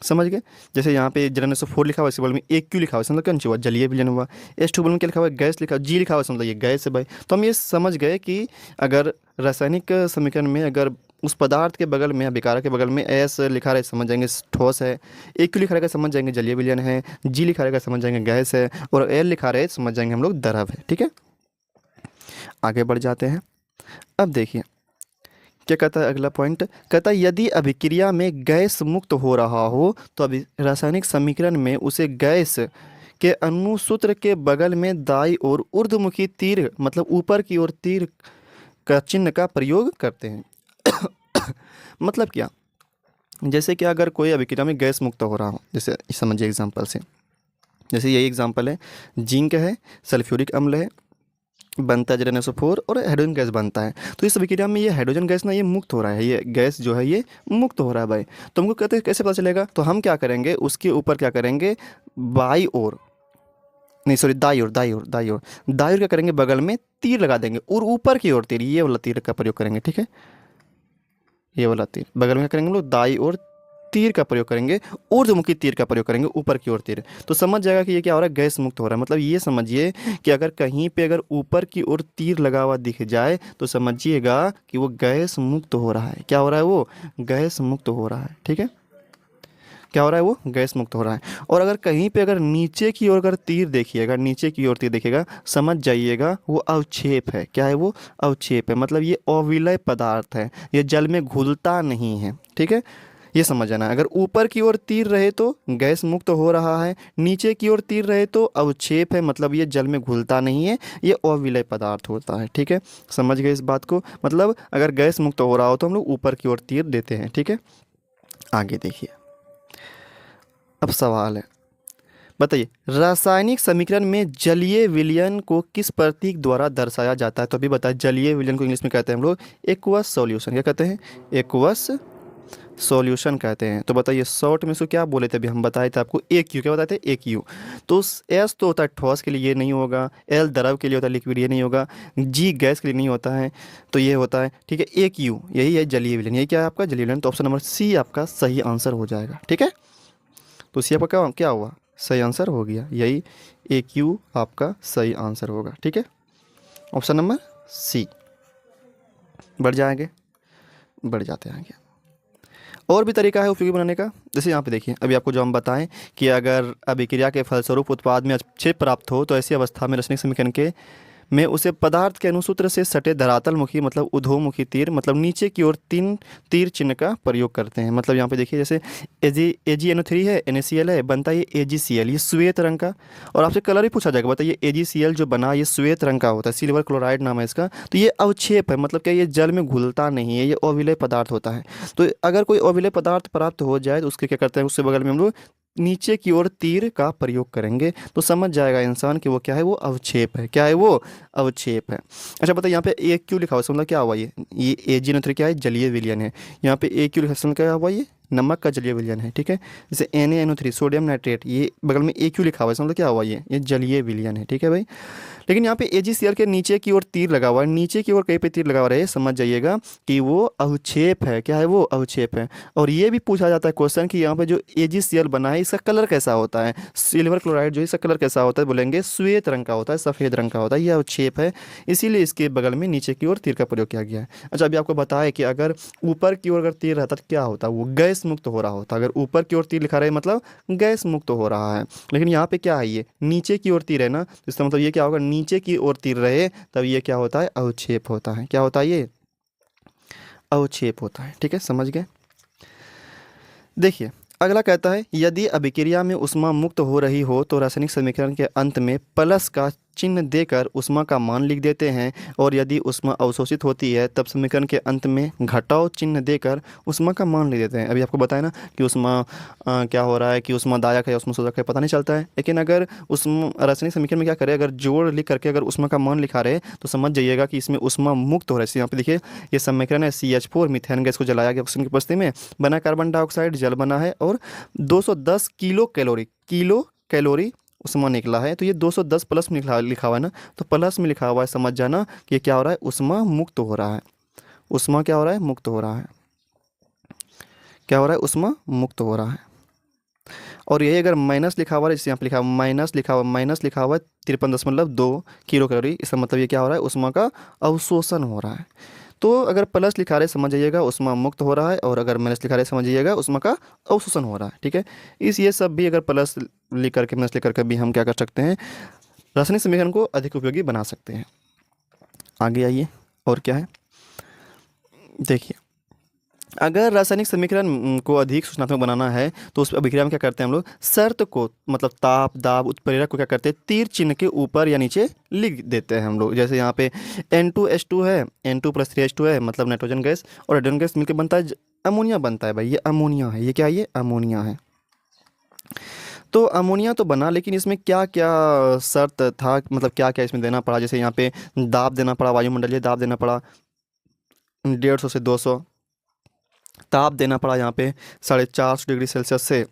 समझ गए। जैसे यहाँ पे ZnSO4 लिखा हुआ है, इसके बगल में AQ लिखा हुआ है, मतलब क्या हुआ, जलीय विलयन हुआ। H2 बगल में क्या लिखा हुआ है, गैस लिखा, जी लिखा हुआ है, मतलब ये गैस है भाई। तो हम ये समझ गए कि अगर रासायनिक समीकरण में अगर उस पदार्थ के बगल में, अभिकारक के बगल में एस लिखा रहे समझ जाएंगे ठोस है, AQ लिखा रहेगा समझ जाएंगे जलीय विलयन है, जी लिखा रहेगा समझ जाएंगे गैस है, और एल लिखा रहे समझ जाएंगे हम लोग द्रव है, ठीक है। आगे बढ़ जाते हैं। अब देखिए क्या कहता है अगला पॉइंट, कहता है यदि अभिक्रिया में गैस मुक्त हो रहा हो तो अभी रासायनिक समीकरण में उसे गैस के अनुसूत्र के बगल में दाई और ऊर्ध्वमुखी तीर, मतलब ऊपर की ओर तीर का चिन्ह का प्रयोग करते हैं। मतलब क्या, जैसे कि अगर कोई अभिक्रिया में गैस मुक्त हो रहा हो, जैसे समझिए एग्जाम्पल से, जैसे यही एग्जाम्पल है, जिंक है, सल्फ्यूरिक अम्ल है, बनता है ZnSO4 और हाइड्रोजन गैस बनता है, तो इस अभिक्रिया में ये हाइड्रोजन गैस ना ये मुक्त हो रहा है, ये गैस जो है ये मुक्त हो रहा है भाई। तो हमको कहते हैं कैसे पता चलेगा, तो हम क्या करेंगे, उसके ऊपर क्या करेंगे, बाई ओर, नहीं सॉरी, दाई ओर, दाई ओर, दाई ओर, दाई ओर क्या करेंगे, बगल में तीर लगा देंगे, और ऊपर की ओर तीर, ये वाला तीर का प्रयोग करेंगे, ठीक है, ये वाला तीर बगल में क्या करेंगे हम लोग, दाई ओर तीर का प्रयोग करेंगे, ऊर्ध्वमुखी तीर का प्रयोग करेंगे, ऊपर की ओर तीर, तो समझ जाएगा कि ये क्या हो रहा है, गैस मुक्त हो रहा है। मतलब ये समझिए कि अगर कहीं पे अगर ऊपर की ओर तीर लगा हुआ दिख जाए तो समझिएगा कि वो गैस मुक्त हो रहा है, क्या हो रहा है, वो गैस मुक्त हो रहा है, ठीक है, क्या हो रहा है, वो गैस मुक्त हो रहा है। और अगर कहीं पे अगर नीचे की ओर अगर तीर देखिएगा, नीचे की ओर तीर देखिएगा, समझ जाइएगा वो अवक्षेप है, क्या है, वो अवक्षेप है, मतलब ये अविलय पदार्थ है, ये जल में घुलता नहीं है, ठीक है। ये समझ जाना है। अगर ऊपर की ओर तीर रहे तो गैस मुक्त हो रहा है, नीचे की ओर तीर रहे तो अवक्षेप है, मतलब ये जल में घुलता नहीं है, ये अविलय पदार्थ होता है। ठीक है, समझ गए इस बात को। मतलब अगर गैस मुक्त हो रहा हो तो हम लोग ऊपर की ओर तीर देते हैं। ठीक है, आगे देखिए। अब सवाल है, बताइए रासायनिक समीकरण में जलीय विलयन को किस प्रतीक द्वारा दर्शाया जाता है। तो अभी बताया, जलीय विलयन को इंग्लिश में कहते हैं हम लोग एक्वस सॉल्यूशन। क्या कहते हैं? एक्वस सॉल्यूशन कहते हैं। तो बताइए शॉर्ट में इसको क्या बोले थे? अभी हम बताए थे आपको ए क्यू। क्या बताए थे? ए क्यू। तो एस तो होता है ठोस के लिए, ये नहीं होगा। एल द्रव के लिए होता है, लिक्विड, ये नहीं होगा। जी गैस के लिए नहीं होता है, तो ये होता है। ठीक है, ए क्यू यही है जलीय विलयन। यही क्या है आपका जलीय विलयन। तो ऑप्शन नंबर सी आपका सही आंसर हो जाएगा। ठीक है, तो सी आपका क्या क्या हुआ? सही आंसर हो गया। यही ए क्यू आपका सही आंसर होगा। ठीक है, ऑप्शन नंबर सी। बढ़ जाएंगे, बढ़ जाते हैं आगे। और भी तरीका है उपयोगी बनाने का। जैसे यहाँ पे देखिए, अभी आपको जो हम बताएं कि अगर अभिक्रिया के फलस्वरूप उत्पाद में अवक्षेप प्राप्त हो तो ऐसी अवस्था में रासायनिक समीकरण के में उसे पदार्थ के अनुसूत्र से सटे धरातलमुखी मतलब उधोमुखी तीर मतलब नीचे की ओर 3 तीर चिन्ह का प्रयोग करते हैं। मतलब यहाँ पे देखिए, जैसे AgNO3 है, NaCl है, बनता है ये AgCl, ये श्वेत रंग का। और आपसे कलर ही पूछा जाएगा, बताइए AgCl जो बना ये श्वेत रंग का होता है, सिल्वर क्लोराइड नाम है इसका। तो ये अवक्षेप है, मतलब क्या ये जल में घुलता नहीं है, ये अविलय पदार्थ होता है। तो अगर कोई अविलय पदार्थ प्राप्त हो जाए तो उसके क्या करते हैं, उससे बगल में हम लोग नीचे की ओर तीर का प्रयोग करेंगे, तो समझ जाएगा इंसान कि वो क्या है, वो अवक्षेप है। क्या है? वो अवक्षेप है। अच्छा बताइए, यहाँ पे ए क्यू लिखा हुआ है, मतलब क्या हुआ? ये AgNO3 क्या है? जलीय विलयन है। यहाँ पे ए क्यू लिखा है, क्या हुआ? ये नमक का जलीय विलयन है। ठीक है, जैसे NaNO3 सोडियम नाइट्रेट, ये बगल में ए क्यू लिखा हुआ है, मतलब क्या हुआ? ये जलीय विलयन है। ठीक है भाई, लेकिन यहाँ पे AgCl के नीचे की ओर तीर लगा हुआ है, नीचे की ओर कहीं पे तीर लगा हुआ है, समझ जाइएगा कि वो अवक्षेप है। क्या है? वो अवक्षेप है। और ये भी पूछा जाता है क्वेश्चन कि यहाँ पे जो AgCl बना है इसका कलर कैसा होता है? सिल्वर क्लोराइड जो है इसका कलर कैसा होता है? बोलेंगे श्वेत रंग का होता है, सफ़ेद रंग का होता है, ये अवक्षेप है, इसीलिए इसके बगल में नीचे की ओर तीर का प्रयोग किया गया है। अच्छा, अभी आपको बताया कि अगर ऊपर की ओर अगर तीर रहता तो क्या होता? वो गैस मुक्त हो रहा होता। अगर ऊपर की ओर तीर लिखा रहे मतलब गैस मुक्त हो रहा है। लेकिन यहाँ पे क्या है, ये नीचे की ओर तीर है ना, तो इसका मतलब ये क्या होगा? नीचे की ओर तीर रहे तब ये क्या होता है? अवक्षेप होता है। क्या होता है? ये अवक्षेप होता है। ठीक है, समझ गए। देखिए अगला कहता है, यदि अभिक्रिया में ऊष्मा मुक्त हो रही हो तो रासायनिक समीकरण के अंत में प्लस का चिन्ह देकर ऊष्मा का मान लिख देते हैं, और यदि ऊष्मा अवशोषित होती है तब समीकरण के अंत में घटाव चिन्ह देकर ऊष्मा का मान लिख देते हैं। अभी आपको बताया ना कि ऊष्मा क्या हो रहा है, कि ऊष्मादायक है, ऊष्माशोषक है, पता नहीं चलता है। लेकिन अगर ऊष्मा रासायनिक समीकरण में क्या करें, अगर जोड़ लिख करके अगर ऊष्मा का मान लिखा रहे तो समझ जाइएगा कि इसमें ऊष्मा मुक्त हो रहा है। यहाँ पे देखिए, ये समीकरण है CH4, मीथेन गैस को जलाया गया ऑक्सीजन की उपस्थिति में, बना कार्बन डाइऑक्साइड, जल बना है, और 210 किलो कैलोरी उष्मा निकला है। तो ये 210 प्लस में लिखा हुआ है ना, तो प्लस में लिखा हुआ है, समझ जाना कि ये क्या हो रहा है? उष्मा मुक्त हो रहा है। उष्मा क्या हो रहा है? मुक्त हो रहा है। क्या हो रहा है? उष्मा मुक्त हो रहा है। और यही अगर माइनस लिखा हुआ है, जैसे यहाँ पे लिखा हुआ माइनस लिखा हुआ है 53.2 किलो कैलोरी, इसका मतलब ये क्या हो रहा है? उष्मा का अवशोषण हो रहा है। तो अगर प्लस लिखा रहे समझ जाइएगा उष्मा मुक्त हो रहा है, और अगर माइनस लिखा रहे समझ जाइएगा उष्मा का अवशोषण हो रहा है। ठीक है, ये सब भी अगर प्लस लिख करके माइनस लिख करके भी हम क्या कर सकते हैं, रासायनिक समीकरण को अधिक उपयोगी बना सकते हैं। आगे आइए, और क्या है देखिए, अगर रासायनिक समीकरण को अधिक सूचनात्मक बनाना है तो उस अभिक्रिया में क्या करते हैं हम लोग, शर्त को मतलब ताप दाब उत्प्रेरक को क्या करते हैं, तीर चिन्ह के ऊपर या नीचे लिख देते हैं हम लोग। जैसे यहाँ पे N2H2 है, N2+3H2 है, मतलब नाइट्रोजन गैस और हाइड्रोजन गैस मिलकर बनता है अमोनिया बनता है। भाई ये अमोनिया है, ये क्या है? ये अमोनिया है। तो अमोनिया तो बना, लेकिन इसमें क्या क्या शर्त था, मतलब क्या क्या इसमें देना पड़ा। जैसे यहाँ पे दाब देना पड़ा, वायुमंडलीय दाब देना पड़ा 150 से 200, ताप देना पड़ा यहाँ पे 450 डिग्री सेल्सियस से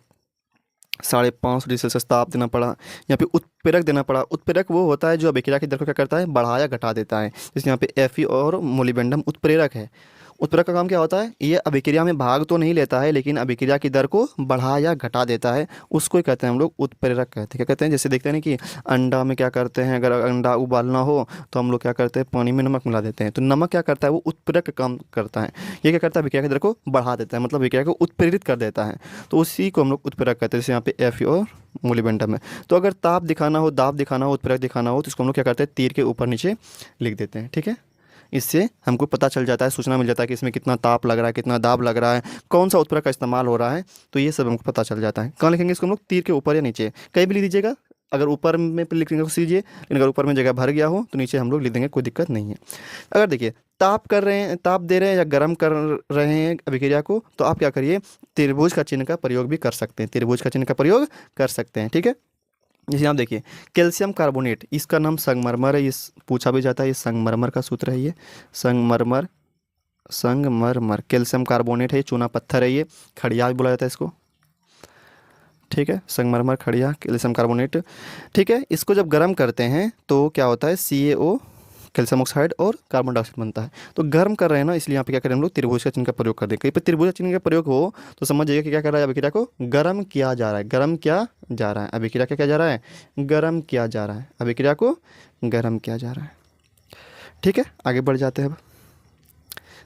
550 डिग्री सेल्सियस ताप देना पड़ा। यहाँ पे उत्प्रेरक देना पड़ा। उत्प्रेरक वो होता है जो अभिक्रिया की दर को क्या करता है, बढ़ाया घटा देता है। जैसे यहाँ पे Fe और मोलिबेंडम उत्प्रेरक है। उत्प्रेरक का काम क्या होता है, ये अभिक्रिया में भाग तो नहीं लेता है लेकिन अभिक्रिया की दर को बढ़ा या घटा देता है, उसको ही कहते हैं हम लोग उत्प्रेरक कहते हैं। क्या कहते हैं, जैसे देखते हैं ना कि अंडा में क्या करते हैं, अगर अंडा उबालना हो तो हम लोग क्या करते हैं, पानी में नमक मिला देते हैं। तो नमक क्या करता है, वो उत्प्रेरक का काम करता है। ये क्या करता है, अभिक्रिया की दर को बढ़ा देता है, मतलब अभिक्रिया को उत्प्रेरित कर देता है। तो उसी को हम लोग उत्प्रेरक कहते हैं। जैसे यहाँ पे Fe और मोलिबेंडम है। तो अगर ताप दिखाना हो, दाब दिखाना हो, उत्प्रेरक दिखाना हो तो इसको हम लोग क्या करते हैं, तीर के ऊपर नीचे लिख देते हैं। ठीक है, इससे हमको पता चल जाता है, सूचना मिल जाता है कि इसमें कितना ताप लग रहा है, कितना दाब लग रहा है, कौन सा उत्प्रेरक का इस्तेमाल हो रहा है। तो ये सब हमको पता चल जाता है। कहाँ लिखेंगे इसको हम लोग? तीर के ऊपर या नीचे, कहीं भी लिख दीजिएगा। अगर ऊपर में लिखने को सीजिए, लेकिन अगर ऊपर में जगह भर गया हो तो नीचे हम लोग लिख देंगे, कोई दिक्कत नहीं है। अगर देखिए ताप कर रहे हैं, ताप दे रहे हैं या गर्म कर रहे हैं अभिक्रिया को, तो आप क्या करिए, त्रिभुज का चिन्ह का प्रयोग भी कर सकते हैं, त्रिभुज का चिन्ह का प्रयोग कर सकते हैं, ठीक है। जैसे आप देखिए कैल्शियम कार्बोनेट, इसका नाम संगमरमर है, इस पूछा भी जाता है, ये संगमरमर का सूत्र है, ये संगमरमर, संगमरमर कैल्शियम कार्बोनेट है, ये चूना पत्थर है, ये खड़िया भी बोला जाता है इसको, ठीक है। संगमरमर, खड़िया, कैल्शियम कार्बोनेट, ठीक है। इसको जब गर्म करते हैं तो क्या होता है, CaO कैल्शियम ऑक्साइड और कार्बन डाइऑक्साइड बनता है। तो गर्म कर रहे हैं ना, इसलिए यहाँ पे क्या करें हम लोग, त्रिभुज का चिन्ह का प्रयोग कर दें। कहीं पर त्रिभुज का चिन्ह का प्रयोग हो तो समझ जाइए कि क्या कर रहा है, अभिक्रिया को गर्म किया जा रहा है, गर्म किया जा रहा है, अभिक्रिया क्या जा रहा है, गर्म किया जा रहा है, अभिक्रिया को गर्म किया जा रहा है, ठीक है। आगे बढ़ जाते हैं। अब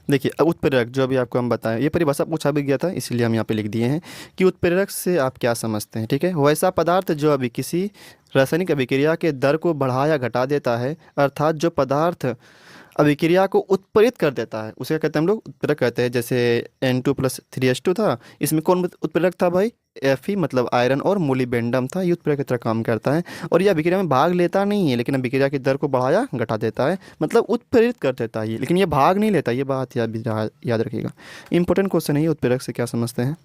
देखिए अब उत्प्रेरक, जो अभी आपको हम बताएं, ये परिभाषा पूछा भी गया था, इसीलिए हम यहाँ पे लिख दिए हैं कि उत्प्रेरक से आप क्या समझते हैं, ठीक है। वैसा पदार्थ जो अभी किसी रासायनिक अभिक्रिया के दर को बढ़ा या घटा देता है, अर्थात जो पदार्थ अभिक्रिया को उत्प्रेरित कर देता है, उसे क्या कहते हैं हम लोग, उत्प्रेरक कहते हैं। जैसे N2+3H2 था, इसमें कौन उत्प्रेरक था भाई, Fe मतलब आयरन और मोलिबेंडम था, ये उत्प्रेरक की तरह काम करता है। और ये अभिक्रिया में भाग लेता नहीं है, लेकिन अभिक्रिया की दर को बढ़ाया घटा देता है, मतलब उत्प्रेरित कर देता है ये, लेकिन ये भाग नहीं लेता, ये बात याद रखिएगा। इंपॉर्टेंट क्वेश्चन है ये, उत्प्रेरक से क्या समझते हैं।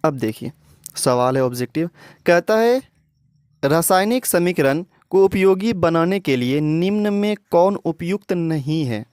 अब देखिए सवाल है ऑब्जेक्टिव, कहता है रासायनिक समीकरण को उपयोगी बनाने के लिए निम्न में कौन उपयुक्त नहीं है।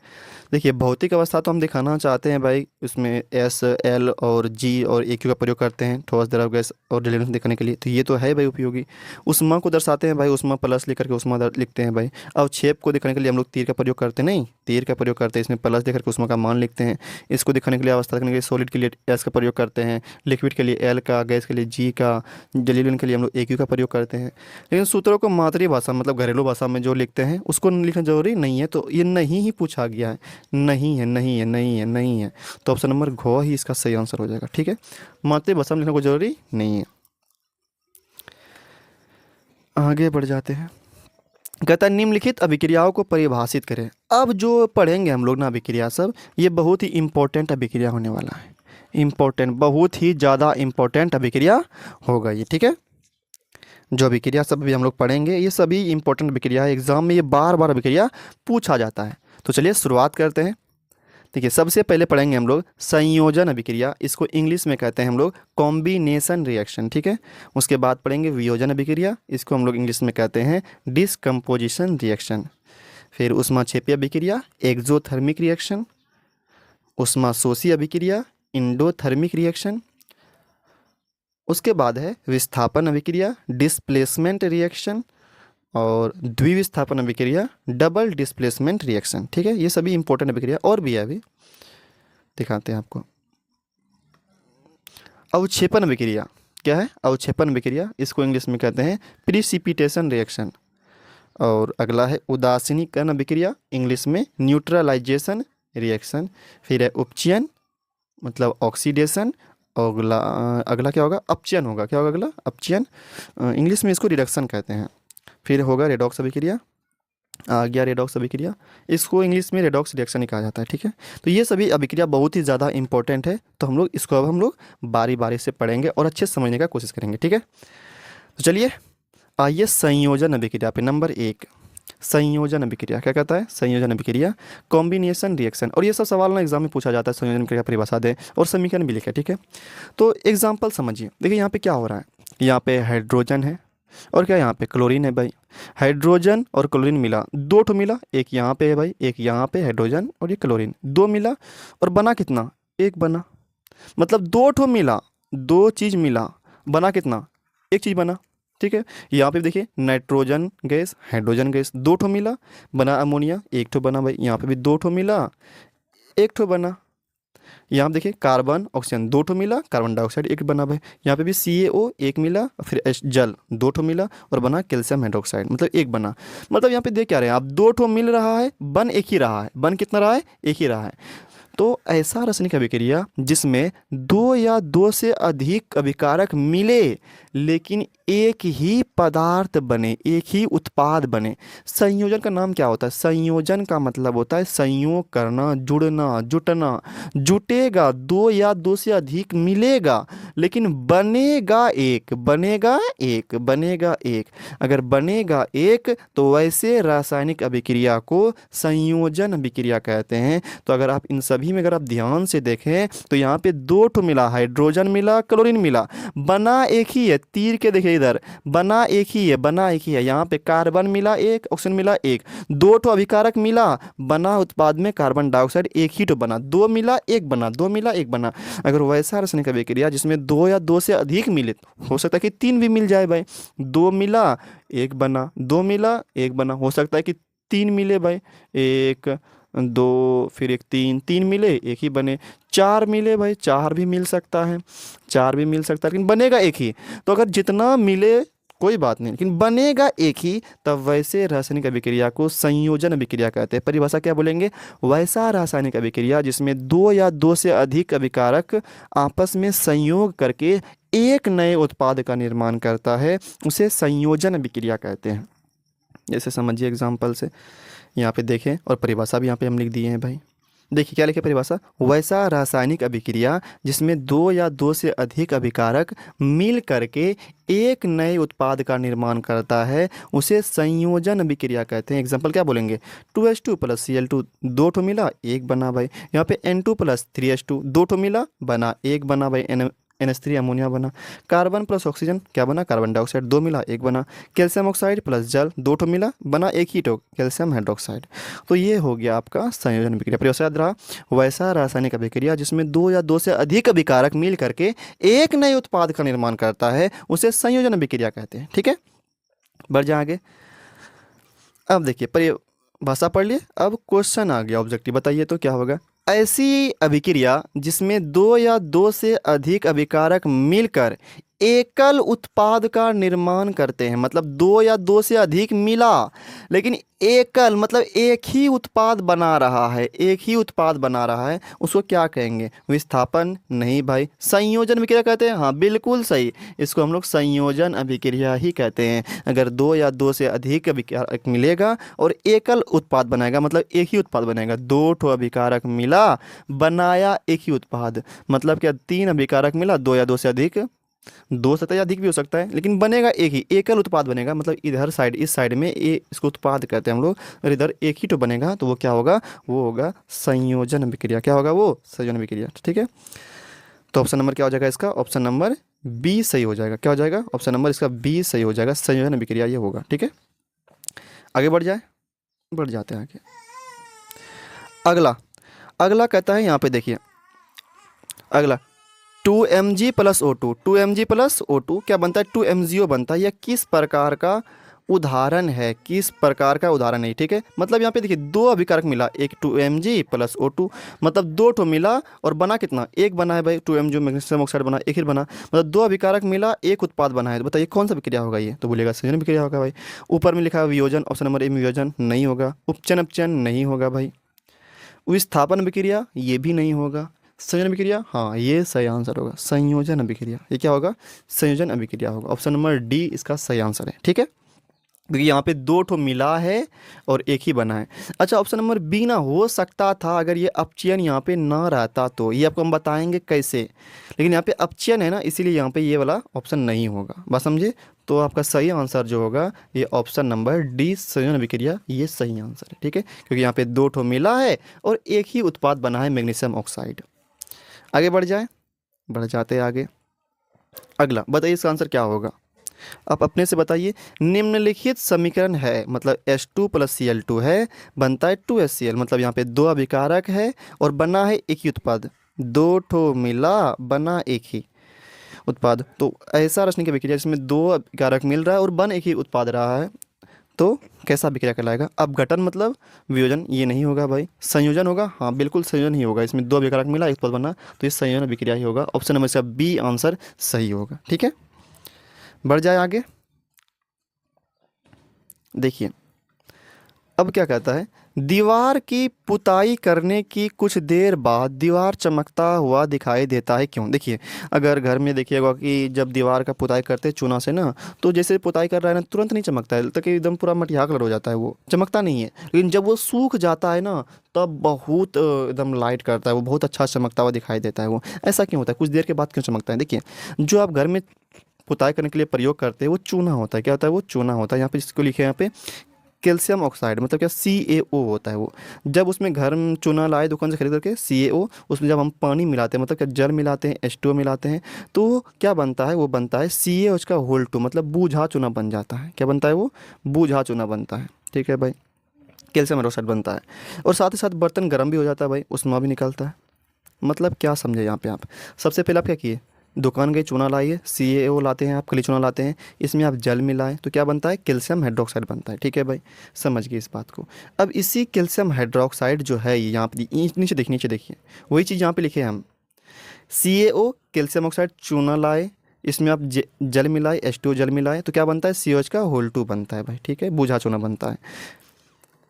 देखिए भौतिक अवस्था तो हम दिखाना चाहते हैं भाई, उसमें S, L और G और AQ का प्रयोग करते हैं ठोस, द्रव, गैस और डिलीवरेंस दिखाने के लिए, तो ये तो है भाई उपयोगी। उष्मा को दर्शाते हैं भाई, उष्मा प्लस लिख करके उष्मा लिखते हैं भाई। अवक्षेप को दिखाने के लिए हम लोग तीर का प्रयोग करते नहीं, तीर का प्रयोग करते हैं, इसमें प्लस देकर के उष्मा का मान लिखते हैं। इसको दिखाने के लिए, अवस्था दिखाने के लिए सॉलिड के लिए S का प्रयोग करते हैं, लिक्विड के लिए L का, गैस के लिए G का, जलीय के लिए हम लोग AQ का प्रयोग करते हैं। लेकिन सूत्रों को मातृभाषा मतलब घरेलू भाषा में जो लिखते हैं उसको लिखना जरूरी नहीं है, तो ये नहीं ही पूछा गया है, नहीं है, नहीं है, नहीं है, नहीं है, तो ऑप्शन नंबर घ ही इसका सही आंसर हो जाएगा, ठीक है। मातृभाषा में लिखना कोई जरूरी नहीं है। आगे बढ़ जाते हैं। कहता है निम्नलिखित अभिक्रियाओं को परिभाषित करें। अब जो पढ़ेंगे हम लोग ना अभिक्रिया सब, ये बहुत ही इंपॉर्टेंट अभिक्रिया होने वाला है, इंपॉर्टेंट, बहुत ही ज़्यादा इंपॉर्टेंट अभिक्रिया होगा ये, ठीक है। जो अभिक्रिया सब भी हम लोग पढ़ेंगे ये सभी इंपॉर्टेंट अभिक्रिया है, एग्जाम में ये बार बार अभिक्रिया पूछा जाता है। तो चलिए शुरुआत करते हैं। देखिए सबसे पहले पढ़ेंगे हम लोग संयोजन अभिक्रिया, इसको इंग्लिश में कहते हैं हम लोग कॉम्बिनेशन रिएक्शन, ठीक है। उसके बाद पढ़ेंगे वियोजन अभिक्रिया, इसको हम लोग इंग्लिश में कहते हैं डिस्कम्पोजिशन रिएक्शन। फिर ऊष्माक्षेपीय अभिक्रिया एक्सोथर्मिक रिएक्शन, ऊष्माशोषी अभिक्रिया इंडोथर्मिक रिएक्शन। उसके बाद है विस्थापन अभिक्रिया डिस्प्लेसमेंट रिएक्शन, और द्विविस्थापन अभिक्रिया डबल डिस्प्लेसमेंट रिएक्शन, ठीक है। ये सभी इंपॉर्टेंट अभिक्रिया और भी है, अभी दिखाते हैं आपको। अवक्षेपण अभिक्रिया क्या है, अवक्षेपण अभिक्रिया, इसको इंग्लिश में कहते हैं प्रिसिपिटेशन रिएक्शन। और अगला है उदासीनीकरण अभिक्रिया, इंग्लिश में न्यूट्रलाइजेशन रिएक्शन। फिर है उपचयन मतलब ऑक्सीडेशन, और अगला क्या होगा, अपचयन होगा, क्या होगा अगला, अपचयन, इंग्लिश में इसको रिडक्शन कहते हैं। फिर होगा रेडॉक्स अभिक्रिया, आ गया रेडॉक्स अभिक्रिया, इसको इंग्लिश में रेडॉक्स रिएक्शन ही कहा जाता है, ठीक है। तो ये सभी अभिक्रिया बहुत ही ज़्यादा इंपॉर्टेंट है, तो हम लोग इसको अब हम लोग बारी बारी से पढ़ेंगे और अच्छे से समझने का कोशिश करेंगे, ठीक है। तो चलिए आइए संयोजन अभिक्रिया पे। नंबर 1 संयोजन अभिक्रिया क्या कहता है, संयोजन अभिक्रिया कॉम्बिनेशन रिएक्शन। और ये सब सवाल ना एग्जाम में पूछा जाता है, संयोजन अभिक्रिया परिभाषा दे और समीकरण भी लिखे, ठीक है। तो एग्जाम्पल समझिए, देखिए यहाँ पे क्या हो रहा है, यहाँ पे हाइड्रोजन है और क्या यहाँ पे क्लोरीन है भाई। हाइड्रोजन और क्लोरीन मिला, दो ठो मिला, एक यहाँ पे है भाई, एक यहाँ पे हाइड्रोजन और ये क्लोरीन, दो मिला और बना कितना, एक बना, मतलब दो ठो मिला, दो चीज़ मिला, बना कितना, एक चीज़ बना, ठीक है। यहाँ पे देखिए नाइट्रोजन गैस, हाइड्रोजन गैस, दो ठो मिला, बना अमोनिया, एक ठो बना भाई, यहाँ पे भी दो ठो मिला, एक ठो बना। यहाँ पे देखिए कार्बन ऑक्सीजन, दो ठो मिला, कार्बन डाइऑक्साइड एक बना भाई, यहाँ पे भी CaO एक मिला, फिर जल दो ठो मिला और बना कैल्शियम हाइड्रोक्साइड, मतलब एक बना। मतलब यहाँ पे देख क्या रहे हैं आप, दो ठो मिल रहा है, बन एक ही रहा है, बन कितना रहा है, एक ही रहा है। तो ऐसा रासायनिक अभिक्रिया जिसमें दो या दो से अधिक अभिकारक मिले लेकिन एक ही पदार्थ बने, एक ही उत्पाद बने। संयोजन का नाम क्या होता है? संयोजन का मतलब होता है संयोग करना, जुड़ना, जुटना। जुटेगा दो या दो से अधिक मिलेगा, लेकिन बनेगा एक, बनेगा एक, बनेगा एक। अगर बनेगा एक तो वैसे रासायनिक अभिक्रिया को संयोजन अभिक्रिया कहते हैं। तो अगर आप इन सभी में अगर आप ध्यान से देखें तो यहाँ पे दो ठो मिला, हाइड्रोजन मिला, क्लोरीन मिला, बना एक ही है। तीर के देखिए इधर, बना एक ही है, बना एक ही है। यहाँ पे कार्बन मिला एक, ऑक्सीजन मिला एक, दो ठो अभिकारक मिला, बना उत्पाद में कार्बन डाइऑक्साइड एक ही तो बना, दो मिला एक बना, दो मिला एक बना। अगर वैसा रासायनिक अभिक्रिया जिसमें दो या दो से अधिक मिले, हो सकता है कि तीन भी मिल जाए भाई। दो मिला एक बना, दो मिला एक बना, हो सकता है कि तीन मिले भाई, एक दो फिर एक तीन, तीन मिले एक ही बने। चार मिले भाई, चार भी मिल सकता है, चार भी मिल सकता है, लेकिन बनेगा एक ही। तो अगर जितना मिले कोई बात नहीं, लेकिन बनेगा एक ही, तब वैसे रासायनिक अभिक्रिया को संयोजन अभिक्रिया कहते हैं। परिभाषा क्या बोलेंगे? वैसा रासायनिक अभिक्रिया जिसमें दो या दो से अधिक अभिकारक आपस में संयोग करके एक नए उत्पाद का निर्माण करता है, उसे संयोजन अभिक्रिया कहते हैं। जैसे समझिए एग्जाम्पल से, यहाँ पे देखें, और परिभाषा भी यहाँ पे हम लिख दिए हैं भाई। देखिए क्या लिखे परिभाषा? वैसा रासायनिक अभिक्रिया जिसमें दो या दो से अधिक अभिकारक मिल करके एक नए उत्पाद का निर्माण करता है, उसे संयोजन अभिक्रिया कहते हैं। एग्जाम्पल क्या बोलेंगे? 2H2 + Cl2, दो ठो मिला एक बना भाई। यहाँ पे N2 + 3H2, दो ठो मिला बना एक बना भाई, NH3 अमोनिया बना। कार्बन प्लस ऑक्सीजन क्या बना? कार्बन डाइऑक्साइड, दो मिला एक बना। कैल्शियम ऑक्साइड प्लस जल, दो ठो मिला बना एक ही तो कैल्शियम हाइड्रोक्साइड। तो ये हो गया आपका संयोजन अभिक्रिया। परिभाषा याद रहा, वैसा रासायनिक अभिक्रिया जिसमें दो या दो से अधिक अभिकारक मिल करके एक नए उत्पाद का निर्माण करता है, उसे संयोजन अभिक्रिया कहते हैं। ठीक है, बढ़ जाए आगे। अब देखिए परिभाषा पढ़ लिए, अब क्वेश्चन आ गया ऑब्जेक्टिव। बताइए तो क्या होगा? ऐसी अभिक्रिया जिसमें दो या दो से अधिक अभिकारक मिलकर एकल उत्पाद का निर्माण करते हैं, मतलब दो या दो से अधिक मिला, लेकिन एकल मतलब एक ही उत्पाद बना रहा है, एक ही उत्पाद बना रहा है, उसको क्या कहेंगे? विस्थापन? नहीं भाई, संयोजन अभिक्रिया कहते हैं। हाँ बिल्कुल सही, इसको हम लोग संयोजन अभिक्रिया ही कहते हैं। अगर दो या दो से अधिक अभिकारक मिलेगा और एकल उत्पाद बनाएगा, मतलब एक ही उत्पाद बनेगा। दो ठो अभिकारक मिला, बनाया एक ही उत्पाद, मतलब क्या? तीन अभिकारक मिला, दो या दो से अधिक, दो से अधिक भी हो सकता है, लेकिन बनेगा एक ही, एकल उत्पाद बनेगा। मतलब इधर साइड, इस साइड में इसको उत्पाद कहते हैं हम लोग, और इधर एक ही तो बनेगा, तो वो क्या होगा? वो होगा संयोजन अभिक्रिया। क्या होगा वो? संयोजन अभिक्रिया। ठीक है, तो ऑप्शन नंबर क्या हो जाएगा इसका? ऑप्शन नंबर बी सही हो जाएगा। क्या हो जाएगा? ऑप्शन नंबर इसका बी सही हो जाएगा, संयोजन अभिक्रिया ये होगा। ठीक है, आगे बढ़ जाए, बढ़ जाते हैं आगे। अगला अगला कहता है, यहाँ पे देखिए अगला 2Mg + O2, 2Mg + O2 क्या बनता है? 2MgO बनता है। यह किस प्रकार का उदाहरण है? किस प्रकार का उदाहरण है? ठीक है, मतलब यहाँ पे देखिए दो अभिकारक मिला, एक 2Mg + O2, मतलब दो ठो मिला और बना कितना? एक बना है भाई। 2MgO मैग्नीशियम ऑक्साइड बना, एक ही बना, मतलब दो अभिकारक मिला एक उत्पाद बना है। तो बताइए कौन सा विक्रिया होगा ये? तो बोलेगा संयोजन विक्रिया होगा भाई। ऊपर में लिखा है वियोजन, ऑप्शन नंबर ए में वियोजन नहीं होगा। उपचयन अपचयन नहीं होगा भाई। विस्थापन अभिक्रिया ये भी नहीं होगा। संयोजन अभिक्रिया, हाँ ये सही आंसर होगा, संयोजन अभिक्रिया। ये क्या होगा? संयोजन अभिक्रिया होगा। ऑप्शन नंबर डी इसका सही आंसर है। ठीक है, क्योंकि यहाँ पे दो ठो मिला है और एक ही बना है। अच्छा, ऑप्शन नंबर बी ना हो सकता था अगर ये अपचयन यहाँ पे ना रहता, तो ये आपको हम बताएंगे कैसे, लेकिन यहाँ पे अपचयन है ना, इसीलिए यहाँ पे ये वाला ऑप्शन नहीं होगा। बात समझे? तो आपका सही आंसर जो होगा ये ऑप्शन नंबर डी, संयोजन अभिक्रिया, ये सही आंसर है। ठीक है, क्योंकि यहाँ पे दो ठो मिला है और एक ही उत्पाद बना है, मैग्नीशियम ऑक्साइड। आगे बढ़ जाए, बढ़ जाते हैं आगे। अगला बताइए इसका आंसर क्या होगा? आप अपने से बताइए। निम्नलिखित समीकरण है, मतलब H2 + Cl2 है, बनता है 2HCl, मतलब यहाँ पे दो अभिकारक है और बना है एक ही उत्पाद। दो ठो मिला, बना एक ही उत्पाद। तो ऐसा रासायनिक अभिक्रिया जिसमें दो अभिकारक मिल रहा है और बन एक ही उत्पाद रहा है, तो कैसा अभिक्रिया कहलाएगा? अपघटन मतलब वियोजन ये नहीं होगा भाई। संयोजन होगा, हाँ बिल्कुल संयोजन ही होगा। इसमें दो अभिकारक मिला एक उत्पाद बना, तो ये संयोजन अभिक्रिया ही होगा। ऑप्शन नंबर इसका बी आंसर सही होगा। ठीक है, बढ़ जाए आगे। देखिए अब क्या कहता है, दीवार की पुताई करने की कुछ देर बाद दीवार चमकता हुआ दिखाई देता है, क्यों? देखिए, अगर घर में देखिएगा कि जब दीवार का पुताई करते हैं चूना से ना, तो जैसे पुताई कर रहा है ना, तुरंत नहीं चमकता है, तक एकदम पूरा मटिया कलर हो जाता है, वो चमकता नहीं है। लेकिन जब वो सूख जाता है ना, तब बहुत एकदम लाइट करता है, वो बहुत अच्छा चमकता हुआ दिखाई देता है वो। ऐसा क्यों होता है? कुछ देर के बाद क्यों चमकता है? देखिए, जो आप घर में पुताई करने के लिए प्रयोग करते हैं वो चूना होता है। क्या होता है? वो चूना होता है। यहाँ पे जिसको लिखे हैं यहाँ पे कैल्शियम ऑक्साइड, मतलब क्या, CaO होता है वो। जब उसमें घर में चूना लाए दुकान से खरीद करके, CaO, उसमें जब हम पानी मिलाते हैं, मतलब क्या, जल मिलाते हैं, H2O मिलाते हैं, तो क्या बनता है? वो बनता है CaOH का होल 2, मतलब बूझा चूना बन जाता है। क्या बनता है? वो बूझा चूना बनता है। ठीक है भाई, कैल्शियम हाइड्रोक्साइड बनता है। और साथ ही साथ बर्तन गर्म भी हो जाता है भाई, उसमें भी निकलता है। मतलब क्या समझे यहाँ पे आप? सबसे पहले आप क्या किए, दुकान गए, चूना लाइए, CaO लाते हैं आप, खली चूना लाते हैं, इसमें आप जल मिलाएं तो क्या बनता है? कैल्शियम हाइड्रोक्साइड बनता है। ठीक है भाई, समझ गए इस बात को। अब इसी कैल्शियम हाइड्रोक्साइड जो है, ये यहाँ पे नीचे देखिए, नीचे देखिए, वही चीज़ यहाँ पे लिखे हैं हम। CaO कैल्शियम ऑक्साइड चूना लाए, इसमें आप जल मिलाए, H2O जल मिलाए, तो क्या बनता है? CaOH का होल 2 बनता है भाई। ठीक है, बूझा चूना बनता है।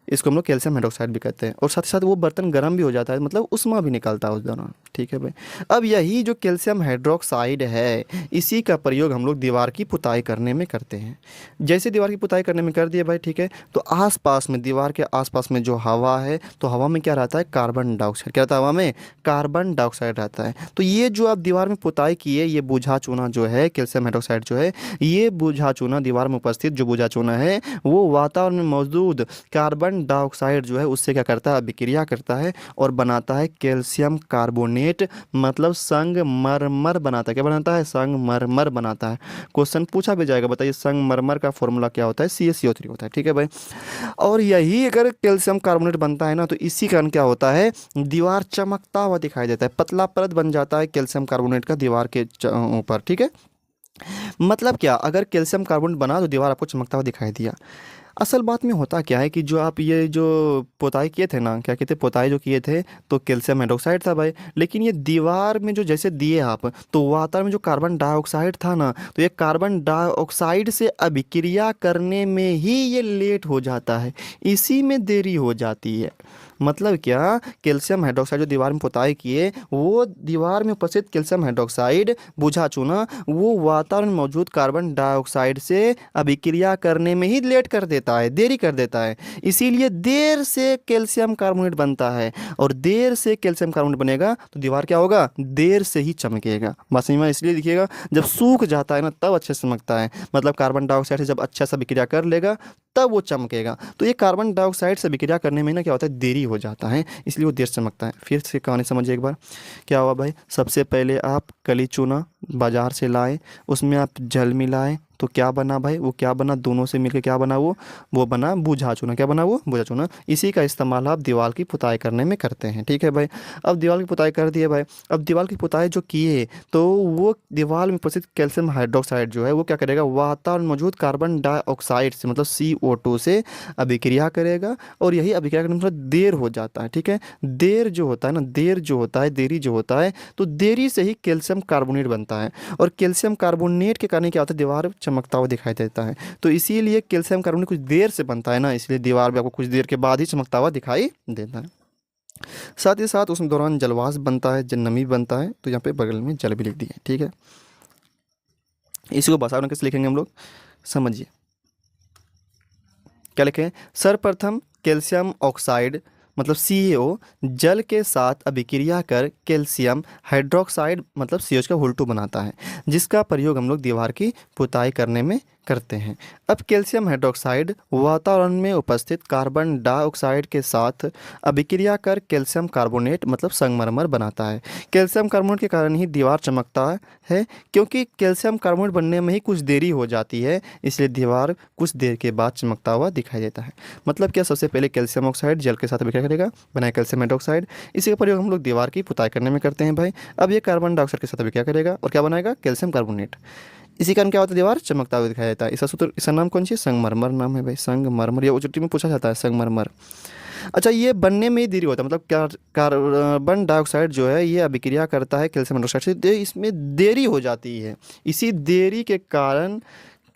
इसको हम लोग कैल्शियम हाइड्रोक्साइड भी कहते हैं। और साथ ही साथ वो बर्तन गर्म भी हो जाता है, मतलब उष्मा भी निकलता है उस दौरान। ठीक है भाई। अब यही जो कैल्शियम हाइड्रोक्साइड है, इसी का प्रयोग हम लोग दीवार की पुताई करने में करते हैं। जैसे दीवार की पुताई करने में कर दिए भाई, ठीक है, तो आसपास में, दीवार के आसपास में जो हवा है, तो हवा में क्या रहता है? Carbon dioxide. क्या रहता है हवा में? कार्बन डाइऑक्साइड रहता है। तो ये जो आप दीवार में पुताई किए, ये बूझा चूना जो है, कैल्शियम हाइड्रोक्साइड जो है, ये बूझा चूना, दीवार में उपस्थित जो बूझा चूना है, वो वातावरण में मौजूद कार्बन डाइऑक्साइड जो है, उससे क्या करता है? अभिक्रिया करता है और बनाता है कैल्शियम कार्बोनेट, मतलब संगमरमर बनाता है। क्या बनाता है? संगमरमर बनाता है। क्वेश्चन पूछा भी जाएगा, बताइए संगमरमर का फॉर्मूला क्या होता है? CaCO3 होता है। ठीक है भाई। और यही अगर कैल्शियम कार्बोनेट बनता है ना, तो इसी कारण क्या होता है? दीवार चमकता हुआ दिखाई देता है, पतला परत बन जाता है कैल्शियम कार्बोनेट का दीवार के ऊपर। ठीक है, मतलब क्या, अगर कैल्शियम कार्बोनेट बना तो दीवार आपको चमकता हुआ दिखाई दिया। असल बात में होता क्या है कि जो आप ये जो पोताई किए थे ना, क्या कहते, पोताई जो किए थे, तो कैल्शियम हाइड्रोक्साइड था भाई। लेकिन ये दीवार में जो जैसे दिए आप, तो वातावरण में जो कार्बन डाइऑक्साइड था ना, तो ये कार्बन डाइऑक्साइड से अभिक्रिया करने में ही ये लेट हो जाता है, इसी में देरी हो जाती है। मतलब क्या, कैल्शियम हाइड्रोक्साइड जो दीवार में पोताई किए, वो दीवार में उपस्थित कैल्शियम हाइड्रोक्साइड बुझा चूना, वो वातावरण में मौजूद कार्बन डाइऑक्साइड से अभिक्रिया करने में ही लेट कर देता है, देरी कर देता है। इसीलिए देर से कैल्शियम कार्बोनेट बनता है, और देर से कैल्शियम कार्बोनेट बनेगा तो दीवार क्या होगा? देर से ही चमकेगा। बस में इसलिए दिखिएगा, जब सूख जाता है ना, तब अच्छे से चमकता है। मतलब कार्बन डाइऑक्साइड से जब अच्छा सा विक्रिया कर लेगा, तब वो चमकेगा। तो ये कार्बन डाइऑक्साइड से विक्रिया करने में ना क्या होता है? देरी हो जाता है, इसलिए वो देर से चमकता है। फिर से कहानी समझिए एक बार। क्या हुआ भाई? सबसे पहले आप कली चूना बाजार से लाए, उसमें आप जल मिलाए, तो क्या बना भाई? वो क्या बना? दोनों से मिलकर क्या बना? वो बना बूझा चूना। क्या बना? वो बूझा चूना। इसी का इस्तेमाल आप दीवार की पुताई करने में करते हैं। ठीक है भाई। अब दीवार की पुताई कर दिए भाई। अब दीवार की पुताई जो किए, तो वो दीवार में उपस्थित कैल्शियम हाइड्रोक्साइड जो है, वो क्या करेगा? वातावरण में मौजूद कार्बन डाइऑक्साइड से, मतलब CO2 से अभिक्रिया करेगा, और यही अभिक्रिया करने में थोड़ा देर हो जाता है। ठीक है, देर जो होता है ना, देर जो होता है, देरी जो होता है, तो देरी से ही कैल्शियम कार्बोनेट बनता है, और कैल्शियम कार्बोनेट के कारण क्या होता है? दीवार चमकता हुआ दिखाई देता है। तो इसीलिए कैल्शियम कार्बोनेट कुछ देर से बनता है ना, इसलिए दीवार भी आपको कुछ देर के बाद ही चमकता हुआ दिखाई देता है। साथ ही साथ उस दौरान जलवाष्प बनता है, जल नमी बनता है, तो यहाँ पे बगल में जल भी लिख दिए। ठीक है, इसी को भाषा में कैसे लिखेंगे हम लोग, समझिए। क्या लिखें? सर्वप्रथम कैल्शियम ऑक्साइड, मतलब CaO, जल के साथ अभिक्रिया कर कैल्शियम हाइड्रोक्साइड, मतलब CaOH का होल 2 बनाता है, जिसका प्रयोग हम लोग दीवार की पुताई करने में करते हैं। अब कैल्शियम हाइड्रोक्साइड वातावरण में उपस्थित कार्बन डाइऑक्साइड के साथ अभिक्रिया कर कैल्शियम कार्बोनेट, मतलब संगमरमर बनाता है। कैल्शियम कार्बोनेट के कारण ही दीवार चमकता है, क्योंकि कैल्शियम कार्बोनेट बनने में ही कुछ देरी हो जाती है, इसलिए दीवार कुछ देर के बाद चमकता हुआ दिखाई देता है। मतलब क्या, सबसे पहले कैल्शियम ऑक्साइड जल के साथ अभिक्रिया करेगा, बनाए कैल्शियम हाइड्रोक्साइड, इसी का प्रयोग हम लोग दीवार की पुताई करने में करते हैं भाई। अब ये कार्बन डाइऑक्साइड के साथ अभिक्रिया करेगा और क्या बनाएगा? Calcium carbonate. इसी कारण क्या होता है? दीवार चमकता हुआ दिखाई देता है। इसका सूत्र, इसका नाम कौन सी? संगमरमर नाम है भाई, संगमरमर। ये ओजोटी में पूछा जाता है, संगमरमर। अच्छा, ये बनने में ही देरी होता है, मतलब कार्बन डाइऑक्साइड जो है, ये अभिक्रिया करता है कैल्शियम हाइड्रोक्साइड से, इसमें देरी हो जाती है। इसी देरी के कारण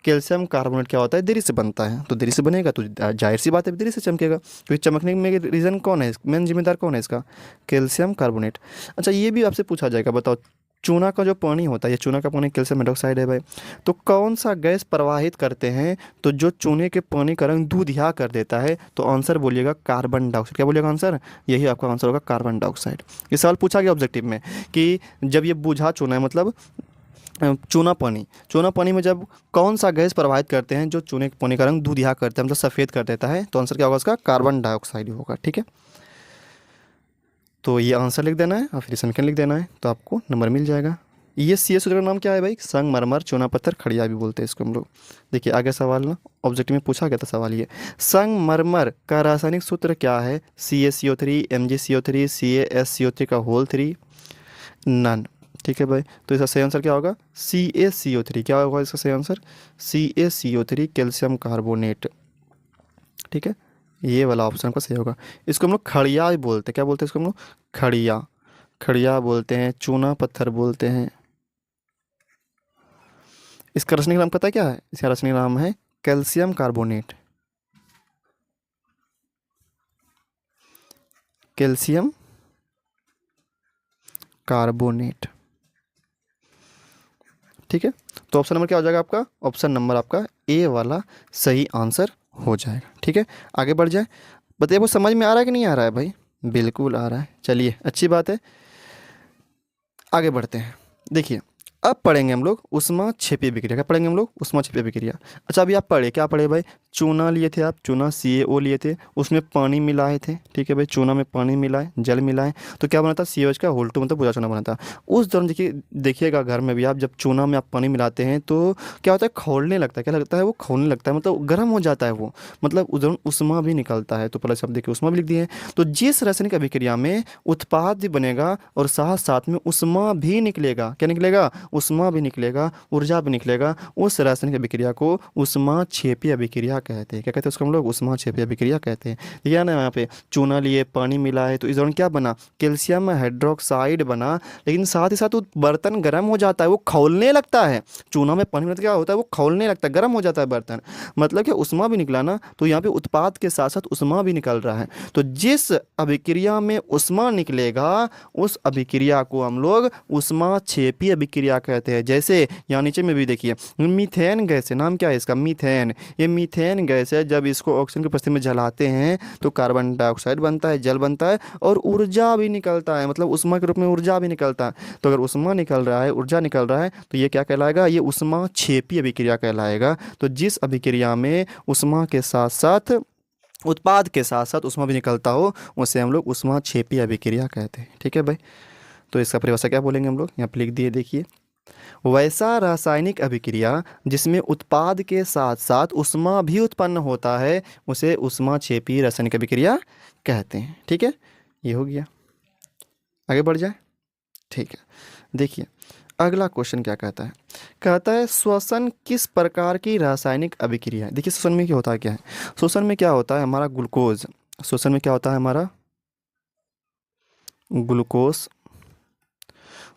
कैल्शियम कार्बोनेट क्या होता है, देरी से बनता है, तो देरी से बनेगा तो जाहिर सी बात है देरी से चमकेगा, क्योंकि चमकने में रीज़न कौन है, मेन जिम्मेदार कौन है इसका, कैल्शियम कार्बोनेट। अच्छा ये भी आपसे पूछा जाएगा, बताओ चूना का जो पानी होता है, ये चूना का पानी कैल्शियम हाइड्रोक्साइड है भाई, तो कौन सा गैस प्रवाहित करते हैं तो जो चूने के पानी का रंग दूधिया कर देता है, तो आंसर बोलिएगा कार्बन डाइऑक्साइड। क्या बोलिएगा आंसर, यही आपका आंसर होगा कार्बन डाइऑक्साइड। ये सवाल पूछा गया ऑब्जेक्टिव में कि जब ये बुझा चूना है, मतलब चूना पानी में जब कौन सा गैस प्रवाहित करते हैं जो चूने के पानी का रंग दूधिया करते हैं, मतलब सफ़ेद कर देता है, तो आंसर क्या होगा उसका, कार्बन डाइऑक्साइड होगा। ठीक है, तो ये आंसर लिख देना है और फिर समीकरण लिख देना है, तो आपको नंबर मिल जाएगा। ये सी सूत्र का नाम क्या है भाई, संगमरमर, चूना पत्थर, खड़िया भी बोलते हैं इसको हम लोग। देखिए आगे सवाल ना, ऑब्जेक्टिव में पूछा गया था सवाल ये, संगमरमर का रासायनिक सूत्र क्या है, CaCO3 MgCO3 CaSCO3 का होल 3 नन। ठीक है भाई, तो इसका सही आंसर क्या होगा, CaCO3। क्या होगा इसका सही आंसर, CaCO3 कैल्शियम कार्बोनेट। ठीक है, ये वाला ऑप्शन का सही होगा। इसको हम लोग खड़िया भी बोलते हैं, क्या बोलते हैं इसको हम लोग, खड़िया, खड़िया बोलते हैं, चूना पत्थर बोलते हैं। इसका रासायनिक नाम पता है क्या है, इसका रासायनिक नाम है कैल्शियम कार्बोनेट, कैल्शियम कार्बोनेट। ठीक है, तो ऑप्शन नंबर क्या हो जाएगा आपका, ऑप्शन नंबर आपका ए वाला सही आंसर हो जाएगा। ठीक है, आगे बढ़ जाए, बताइए वो समझ में आ रहा है कि नहीं आ रहा है भाई, बिल्कुल आ रहा है, चलिए अच्छी बात है, आगे बढ़ते हैं। देखिए अब पढ़ेंगे हम लोग उष्मा क्षेपीय विक्रिया, क्या पढ़ेंगे हम लोग, उष्मा क्षेपीय विक्रिया। अच्छा अभी आप पढ़े, क्या पढ़े भाई, चूना लिए थे आप, चूना CaO लिए थे, उसमें पानी मिलाए थे। ठीक है भाई, चूना में पानी मिलाए, जल मिलाए, तो क्या बना था, CaOH का होल 2 मतलब बुरा चूना बना था। उस दौरान देखिएगा घर में भी आप, जब चूना में आप पानी मिलाते हैं तो क्या होता है, खौलने लगता है, क्या लगता है, वो खौलने लगता है, मतलब गर्म हो जाता है वो, मतलब उस दौरान उष्मा भी निकलता है। तो पहले शब्द देखिए उष्मा भी लिख दिए हैं। तो जिस रासायनिक अभिक्रिया में उत्पाद भी बनेगा और साथ साथ में उष्मा भी निकलेगा, क्या निकलेगा, उष्मा भी निकलेगा, ऊर्जा भी निकलेगा, उस रासायनिक अभिक्रिया को उष्मा क्षेपीय अभिक्रिया कहते हैं। क्या कहते हैं उसको हम लोग, उष्मा क्षेपीय अभिक्रिया कहते हैं। देखिए ना यहाँ पे चूना लिए, पानी मिला है, तो इस दौरान क्या बना, कैल्शियम हाइड्रोक्साइड बना, लेकिन साथ ही साथ वो बर्तन गर्म हो जाता है, वो खौलने लगता है। चूना में पानी मिलाते क्या होता है, वो खौलने लगता है, गर्म हो जाता है बर्तन, मतलब कि उष्मा भी निकला ना, तो यहाँ पे उत्पाद के साथ साथ उष्मा भी निकल रहा है। तो जिस अभिक्रिया में उष्मा निकलेगा उस अभिक्रिया को हम लोग उष्मा क्षेपीय अभिक्रिया कहते हैं। जैसे यहाँ नीचे में भी देखिए मीथेन गैस है, नाम क्या है इसका, मीथेन। ये मीथेन गैस है, जब इसको ऑक्सीजन की उपस्थिति में जलाते हैं तो कार्बन डाइऑक्साइड बनता है, जल बनता है और ऊर्जा भी निकलता है, मतलब उष्मा के रूप में ऊर्जा भी निकलता है। तो अगर उष्मा निकल रहा है, ऊर्जा निकल रहा है, तो ये क्या कहलाएगा, ये उष्मा क्षेपीय अभिक्रिया कहलाएगा। तो जिस अभिक्रिया में उष्मा के साथ साथ उत्पाद के साथ साथ उष्मा भी निकलता हो उसे हम लोग उष्मा क्षेपीय अभिक्रिया कहते हैं। ठीक है भाई, तो इसका परिभाषा क्या बोलेंगे हम लोग, यहाँ पे लिख दिए, देखिए वैसा रासायनिक अभिक्रिया जिसमें उत्पाद के साथ साथ उष्मा भी उत्पन्न होता है उसे उष्मा क्षेपीय रासायनिक अभिक्रिया कहते हैं। ठीक है, ये हो गया, आगे बढ़ जाए। ठीक है, देखिए अगला क्वेश्चन क्या कहता है, कहता है श्वसन किस प्रकार की रासायनिक अभिक्रिया है। देखिए श्वसन में क्या होता है, क्या है, श्वसन में क्या होता है हमारा ग्लूकोज, श्वसन में क्या होता है हमारा ग्लूकोज,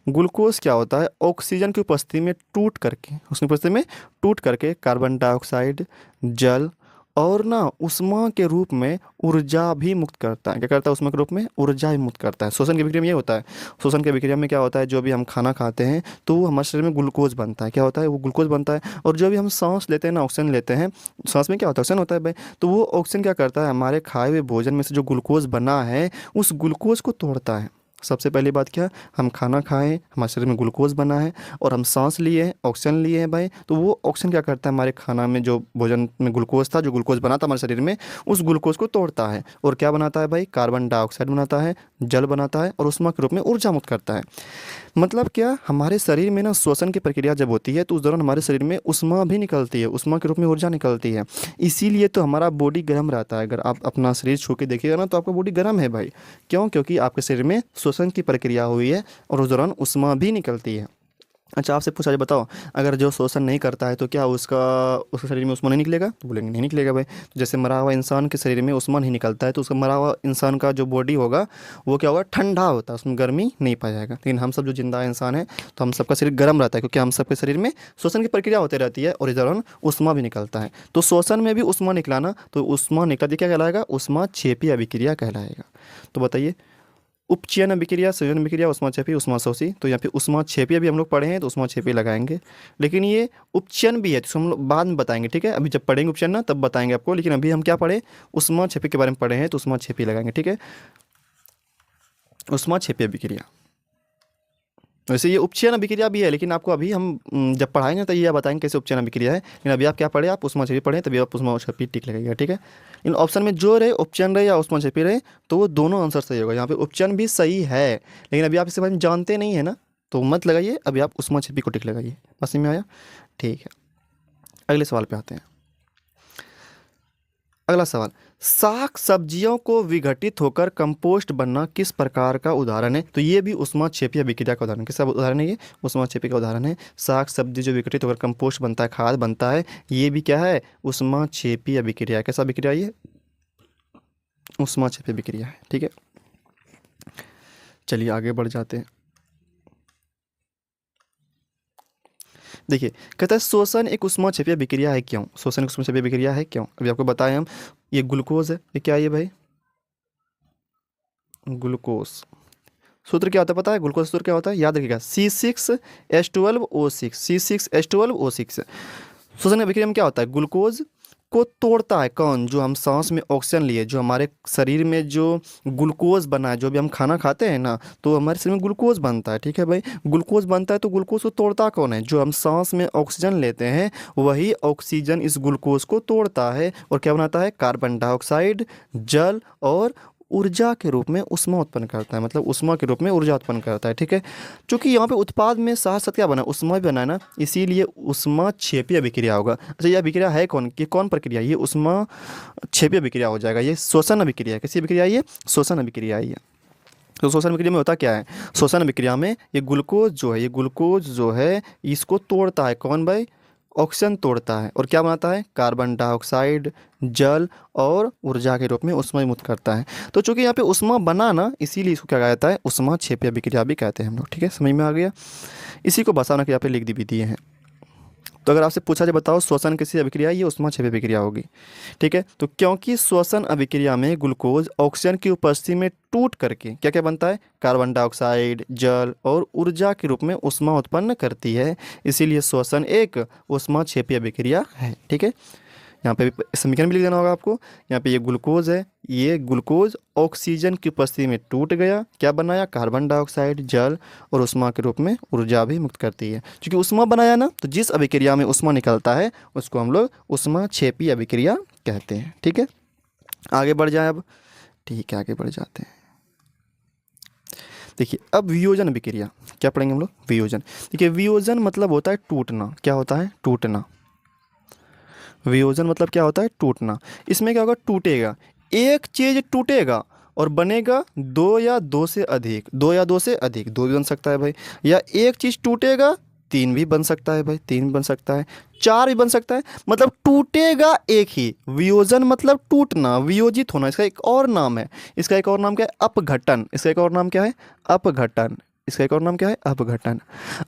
ग्लूकोज क्या होता है, ऑक्सीजन की उपस्थिति में टूट करके, उसकी उपस्थिति में टूट करके कार्बन डाइऑक्साइड, जल और ना उष्मा के रूप में ऊर्जा भी मुक्त करता है। क्या करता है, उष्मा के रूप में ऊर्जा भी मुक्त करता है। श्वसन की विक्रिया में ये होता है, श्वसन की विक्रिया में क्या होता है, जो भी हम खाना खाते हैं तो वो हमारे शरीर में ग्लूकोज बनता है, क्या होता है, वो ग्लूकोज बनता है। और जो भी हम सांस लेते हैं ना, ऑक्सीजन लेते हैं, सांस में क्या होता है, ऑक्सीजन होता है भाई, तो वो ऑक्सीजन क्या करता है, हमारे खाए हुए भोजन में से जो ग्लूकोज बना है उस ग्लूकोज को तोड़ता है। सबसे पहली बात क्या, हम खाना खाएं, हमारे शरीर में ग्लूकोज बना है और हम सांस लिए हैं, ऑक्सीजन लिए हैं भाई, तो वो ऑक्सीजन क्या करता है, हमारे खाना में जो भोजन में ग्लूकोज था, जो ग्लूकोज बना था हमारे शरीर में, उस ग्लूकोज को तोड़ता है और क्या बनाता है भाई, कार्बन डाइऑक्साइड बनाता है, जल बनाता है और उष्मा के रूप में ऊर्जा मुक्त करता है। मतलब क्या, हमारे शरीर में ना श्वसन की प्रक्रिया जब होती है तो उस दौरान हमारे शरीर में उष्मा भी निकलती है, उष्मा के रूप में ऊर्जा निकलती है। इसीलिए तो हमारा बॉडी गर्म रहता है। अगर आप अपना शरीर छू के देखिएगा ना तो आपका बॉडी गर्म है भाई। क्यों, क्योंकि आपके शरीर में श्वसन की प्रक्रिया हुई है और उस दौरान उष्मा भी निकलती है। अच्छा, आपसे पूछा जाए, बताओ, अगर जो शोषण नहीं करता है तो क्या उसका उसके शरीर में उष्मा नहीं निकलेगा? तो बोलेंगे नहीं निकलेगा भाई। तो जैसे मरा हुआ इंसान के शरीर में उष्मा नहीं निकलता है, तो उसका मरा हुआ इंसान का जो बॉडी होगा वो क्या होगा, ठंडा होता है, उसमें गर्मी नहीं पाया जाएगा। लेकिन हम सब जो जिंदा इंसान है, तो हम सबका शरीर गर्म रहता है, क्योंकि हम सबके शरीर में शोषण की प्रक्रिया होती रहती है और इस दौरान उष्मा भी निकलता है। तो शोषण में भी उष्मा निकलाना, तो उष्मा निकला तो क्या कहलाएगा? उष्मा क्षेपी अभिक्रिया कहलाएगा। तो बताइए, उपचयन अभिक्रिया, संयोजन अभिक्रिया, ऊष्माक्षेपी, ऊष्माशोषी। तो यहाँ पे ऊष्माक्षेपी अभी हम लोग पढ़े हैं तो ऊष्माक्षेपी लगाएंगे। लेकिन ये उपचयन भी है, तो हम लोग बाद में बताएंगे, ठीक है? अभी जब पढ़ेंगे उपचयन ना, तब बताएंगे आपको। लेकिन अभी हम क्या पढ़े, ऊष्माक्षेपी के बारे में पढ़े हैं, तो ऊष्माक्षेपी लगाएंगे, ठीक है? ऊष्माक्षेपी अभिक्रिया। वैसे ये उपचयन अभिक्रिया भी है, लेकिन आपको अभी हम जब पढ़ाएंगे तो ये बताएंगे कैसे उपचयन अभिक्रिया है। लेकिन अभी आप क्या पढ़े, आप ऊष्माक्षेपी पढ़े, तभी आप ऊष्माक्षेपी टिक लगेगा, ठीक है? इन ऑप्शन में जो रहे, उपचयन रहे या ऊष्माक्षेपी रहे, तो वो दोनों आंसर सही होगा। यहाँ पे उपचयन भी सही है, लेकिन अभी आप इसके बारे में जानते नहीं है ना, तो मत लगाइए। अभी आप ऊष्माक्षेपी को टिक लगाइए। बस में आया, ठीक है? अगले सवाल पे आते हैं। अगला सवाल, साग सब्जियों को विघटित होकर कंपोस्ट बनना किस प्रकार का उदाहरण है? तो ये भी ऊष्माक्षेपी अभिक्रिया का उदाहरण। किसका उदाहरण है? ये ऊष्माक्षेपी का उदाहरण है। साग सब्जी जो विघटित होकर कंपोस्ट बनता है, खाद बनता है, ये भी क्या है? ऊष्माक्षेपी अभिक्रिया है। कैसा अभिक्रिया? ये ऊष्माक्षेपी अभिक्रिया है, ठीक है? चलिए आगे बढ़ जाते हैं। देखिए, कहता है शोषण एक ऊष्माक्षेपी अभिक्रिया है क्यों? शोषण एक ऊष्माक्षेपी अभिक्रिया है क्यों? अभी आपको बताएं हम। ये ग्लूकोज है, ये क्या है ये भाई? ग्लूकोज। सूत्र क्या होता है पता है? ग्लूकोज सूत्र क्या होता है? याद रखिएगा, C6H12O6, C6H12O6। श्वसन अभिक्रिया में क्या होता है? ग्लूकोज को तोड़ता है कौन? जो हम सांस में ऑक्सीजन लिए, जो हमारे शरीर में जो ग्लूकोज बना है, जो भी हम खाना खाते हैं ना, तो हमारे शरीर में ग्लूकोज बनता है, ठीक है भाई? ग्लूकोज बनता है, तो ग्लूकोज को तोड़ता कौन है? जो हम सांस में ऑक्सीजन लेते हैं, वही ऑक्सीजन इस ग्लूकोज को तोड़ता है और क्या बनाता है? कार्बन डाइऑक्साइड, जल और ऊर्जा के रूप में ऊष्मा उत्पन्न करता है। मतलब ऊष्मा के रूप में ऊर्जा उत्पन्न करता है, ठीक है? क्योंकि यहाँ पे उत्पाद में साथ साथ क्या बना? ऊष्मा भी बना है ना, इसीलिए ऊष्माक्षेपी अभिक्रिया होगा। अच्छा, ये अभिक्रिया है कौन? ये कौन प्रक्रिया? ये ऊष्माक्षेपी अभिक्रिया हो जाएगा। ये शोषण अभिक्रिया है। कैसी अभिक्रिया है ये? शोषण अभिक्रिया है ये। तो शोषण अभिक्रिया में होता क्या है? शोषण अभिक्रिया में ये ग्लूकोज जो है, ये ग्लूकोज जो है, इसको तोड़ता है कौन भाई? ऑक्सीजन तोड़ता है और क्या बनाता है? कार्बन डाइऑक्साइड, जल और ऊर्जा के रूप में ऊष्मा मुक्त करता है। तो चूंकि यहाँ पे ऊष्मा बना ना, इसीलिए इसको क्या कहा जाता है? ऊष्माक्षेपी अभिक्रिया भी कहते हैं हम लोग, ठीक है? समझ में आ गया? इसी को बसाना के यहाँ पे लिख दी भी दिए हैं। तो अगर आपसे पूछा जाए, बताओ श्वसन किसी अभिक्रिया है? ये ऊष्माक्षेपी अभिक्रिया होगी, ठीक है? तो क्योंकि श्वसन अभिक्रिया में ग्लूकोज ऑक्सीजन की उपस्थिति में टूट करके क्या क्या बनता है? कार्बन डाइऑक्साइड, जल और ऊर्जा के रूप में ऊष्मा उत्पन्न करती है, इसीलिए श्वसन एक ऊष्माक्षेपी अभिक्रिया है, ठीक है? यहाँ पे भी समीकरण भी लिख देना होगा आपको। यहाँ पे ये ग्लूकोज है, ये ग्लूकोज ऑक्सीजन की उपस्थिति में टूट गया, क्या बनाया? कार्बन डाइऑक्साइड, जल और ऊष्मा के रूप में ऊर्जा भी मुक्त करती है। क्योंकि ऊष्मा बनाया ना, तो जिस अभिक्रिया में ऊष्मा निकलता है उसको हम लोग ऊष्माक्षेपी अभिक्रिया कहते हैं, ठीक है? आगे बढ़ जाए अब, ठीक है? आगे बढ़ जाते हैं। देखिए, अब वियोजन अभिक्रिया क्या पढ़ेंगे हम लोग? वियोजन। देखिए, वियोजन मतलब होता है टूटना। क्या होता है? टूटना। वियोजन मतलब क्या होता है? टूटना। इसमें क्या होगा? टूटेगा, एक चीज टूटेगा और बनेगा दो या दो से अधिक। दो या दो से अधिक, दो भी बन सकता है भाई। या एक चीज टूटेगा, तीन भी बन सकता है भाई, तीन भी बन सकता है, चार भी बन सकता है। मतलब टूटेगा एक ही। वियोजन मतलब टूटना, वियोजित होना। इसका एक और नाम है, इसका एक और नाम क्या है? अपघटन। इसका एक और नाम क्या है? अपघटन। इसका एक और नाम क्या है? अपघटन।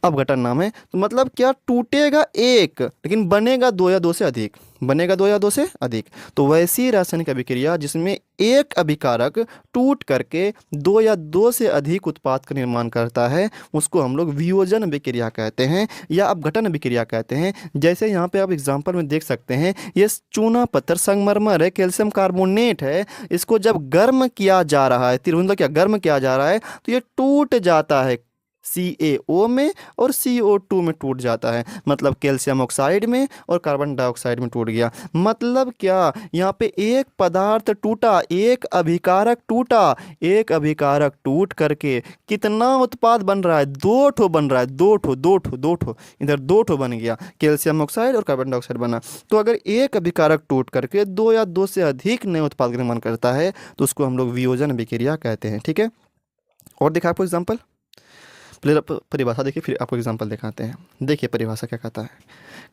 अपघटन नाम है। तो मतलब क्या? टूटेगा एक, लेकिन बनेगा दो या दो से अधिक। बनेगा दो या दो से अधिक। तो वैसी रासायनिक अभिक्रिया जिसमें एक अभिकारक टूट करके दो या दो से अधिक उत्पाद का निर्माण करता है, उसको हम लोग वियोजन अभिक्रिया कहते हैं या अपघटन अभिक्रिया कहते हैं। जैसे यहाँ पे आप एग्जाम्पल में देख सकते हैं, ये चूना पत्थर संगमरमर है, कैल्शियम कार्बोनेट है। इसको जब गर्म किया जा रहा है, मतलब क्या गर्म किया जा रहा है, तो ये टूट जाता है CaO में और CO2 में टूट जाता है। मतलब कैल्शियम ऑक्साइड में और कार्बन डाइऑक्साइड में टूट गया। मतलब क्या? यहाँ पे एक पदार्थ टूटा, एक अभिकारक टूटा, एक अभिकारक टूट करके कितना उत्पाद बन रहा है? दो ठो बन रहा है, दो ठो, दो ठो, दो ठो। इधर दो ठो बन गया, कैल्शियम ऑक्साइड और कार्बन डाइऑक्साइड बना। तो अगर एक अभिकारक टूट करके दो या दो से अधिक नए उत्पाद का निर्माण करता है, तो उसको हम लोग वियोजन अभिक्रिया कहते हैं, ठीक है? और देखा आपको एग्जाम्पल। पहले परिभाषा देखिए, फिर आपको एग्जांपल दिखाते हैं। देखिए परिभाषा क्या कहता है।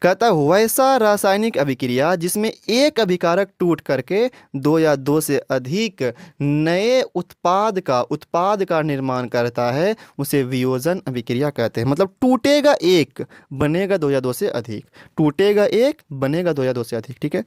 कहता है वैसा रासायनिक अभिक्रिया जिसमें एक अभिकारक टूट करके दो या दो से अधिक नए उत्पाद का निर्माण करता है, उसे वियोजन अभिक्रिया कहते हैं। मतलब टूटेगा एक, बनेगा दो या दो से अधिक, टूटेगा एक, बनेगा दो या दो से अधिक, ठीक है।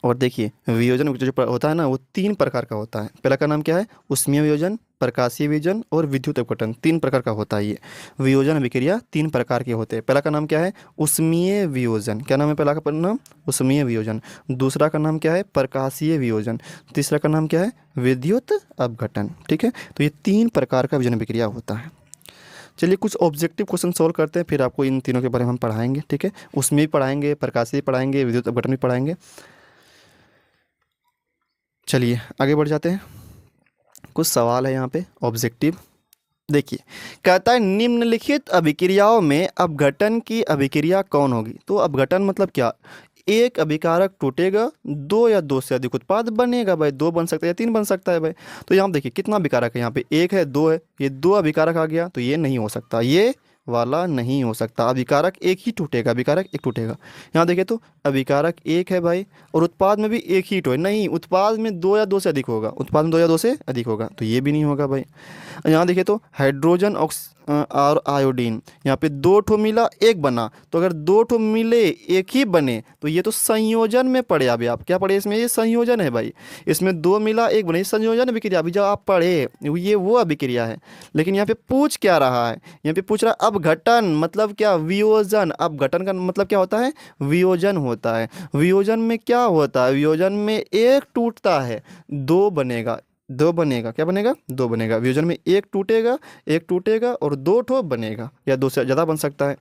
और देखिए वियोजन जो होता है ना, वो 3 प्रकार का होता है। पहला का नाम क्या है, उष्मीय वियोजन, प्रकाशीय वियोजन और विद्युत अपघटन। 3 प्रकार का होता है ये वियोजन अभिक्रिया, 3 प्रकार के होते हैं। पहला का नाम क्या है, उष्मीय वियोजन। क्या नाम है पहला का नाम, उष्मीय वियोजन। दूसरा का नाम क्या है, प्रकाशीय वियोजन। तीसरा का नाम क्या है, विद्युत अपघटन, ठीक है। तो ये 3 प्रकार का वियोजन अभिक्रिया होता है। चलिए कुछ ऑब्जेक्टिव क्वेश्चन सॉल्व करते हैं, फिर आपको इन तीनों के बारे में हम पढ़ाएंगे, ठीक है। उसमें भी पढ़ाएंगे, प्रकाशीय पढ़ाएंगे, विद्युत अपघटन भी पढ़ाएंगे। चलिए आगे बढ़ जाते हैं। कुछ सवाल है यहाँ पे ऑब्जेक्टिव। देखिए कहता है निम्नलिखित अभिक्रियाओं में अपघटन की अभिक्रिया कौन होगी। तो अपघटन मतलब क्या, एक अभिकारक टूटेगा, दो या दो से अधिक उत्पाद बनेगा भाई। 2 बन सकता है या 3 बन सकता है भाई। तो यहाँ देखिए कितना अभिकारक है, यहाँ पे 1 है, 2 है, ये 2 अभिकारक आ गया, तो ये नहीं हो सकता, ये वाला नहीं हो सकता। अभिकारक एक ही टूटेगा, अभिकारक एक टूटेगा। यहाँ देखिए तो अभिकारक एक है भाई, और उत्पाद में भी एक ही टूटे, नहीं उत्पाद में 2 या 2 से अधिक होगा, उत्पाद में 2 या 2 से अधिक होगा, तो ये भी नहीं होगा भाई। यहाँ देखिए तो हाइड्रोजन और आयोडीन, यहाँ पे 2 ठो मिला 1 बना, तो अगर 2 ठो मिले 1 ही बने तो ये तो संयोजन में पड़े। अभी आप क्या पढ़े इसमें, ये संयोजन है भाई। इसमें 2 मिला 1 बने, संयोजन अभिक्रिया। अभी जब आप पढ़े ये वो अभिक्रिया है। लेकिन यहाँ पे पूछ क्या रहा है, यहाँ पे पूछ रहा है अपघटन मतलब क्या, वियोजन। अपघटन का मतलब क्या होता है, वियोजन होता है। वियोजन में क्या होता है, वियोजन में एक टूटता है, 2 बनेगा, 2 बनेगा, क्या बनेगा, 2 बनेगा। वियोजन में एक टूटेगा और 2 ठो बनेगा, या 2 से ज़्यादा बन सकता है।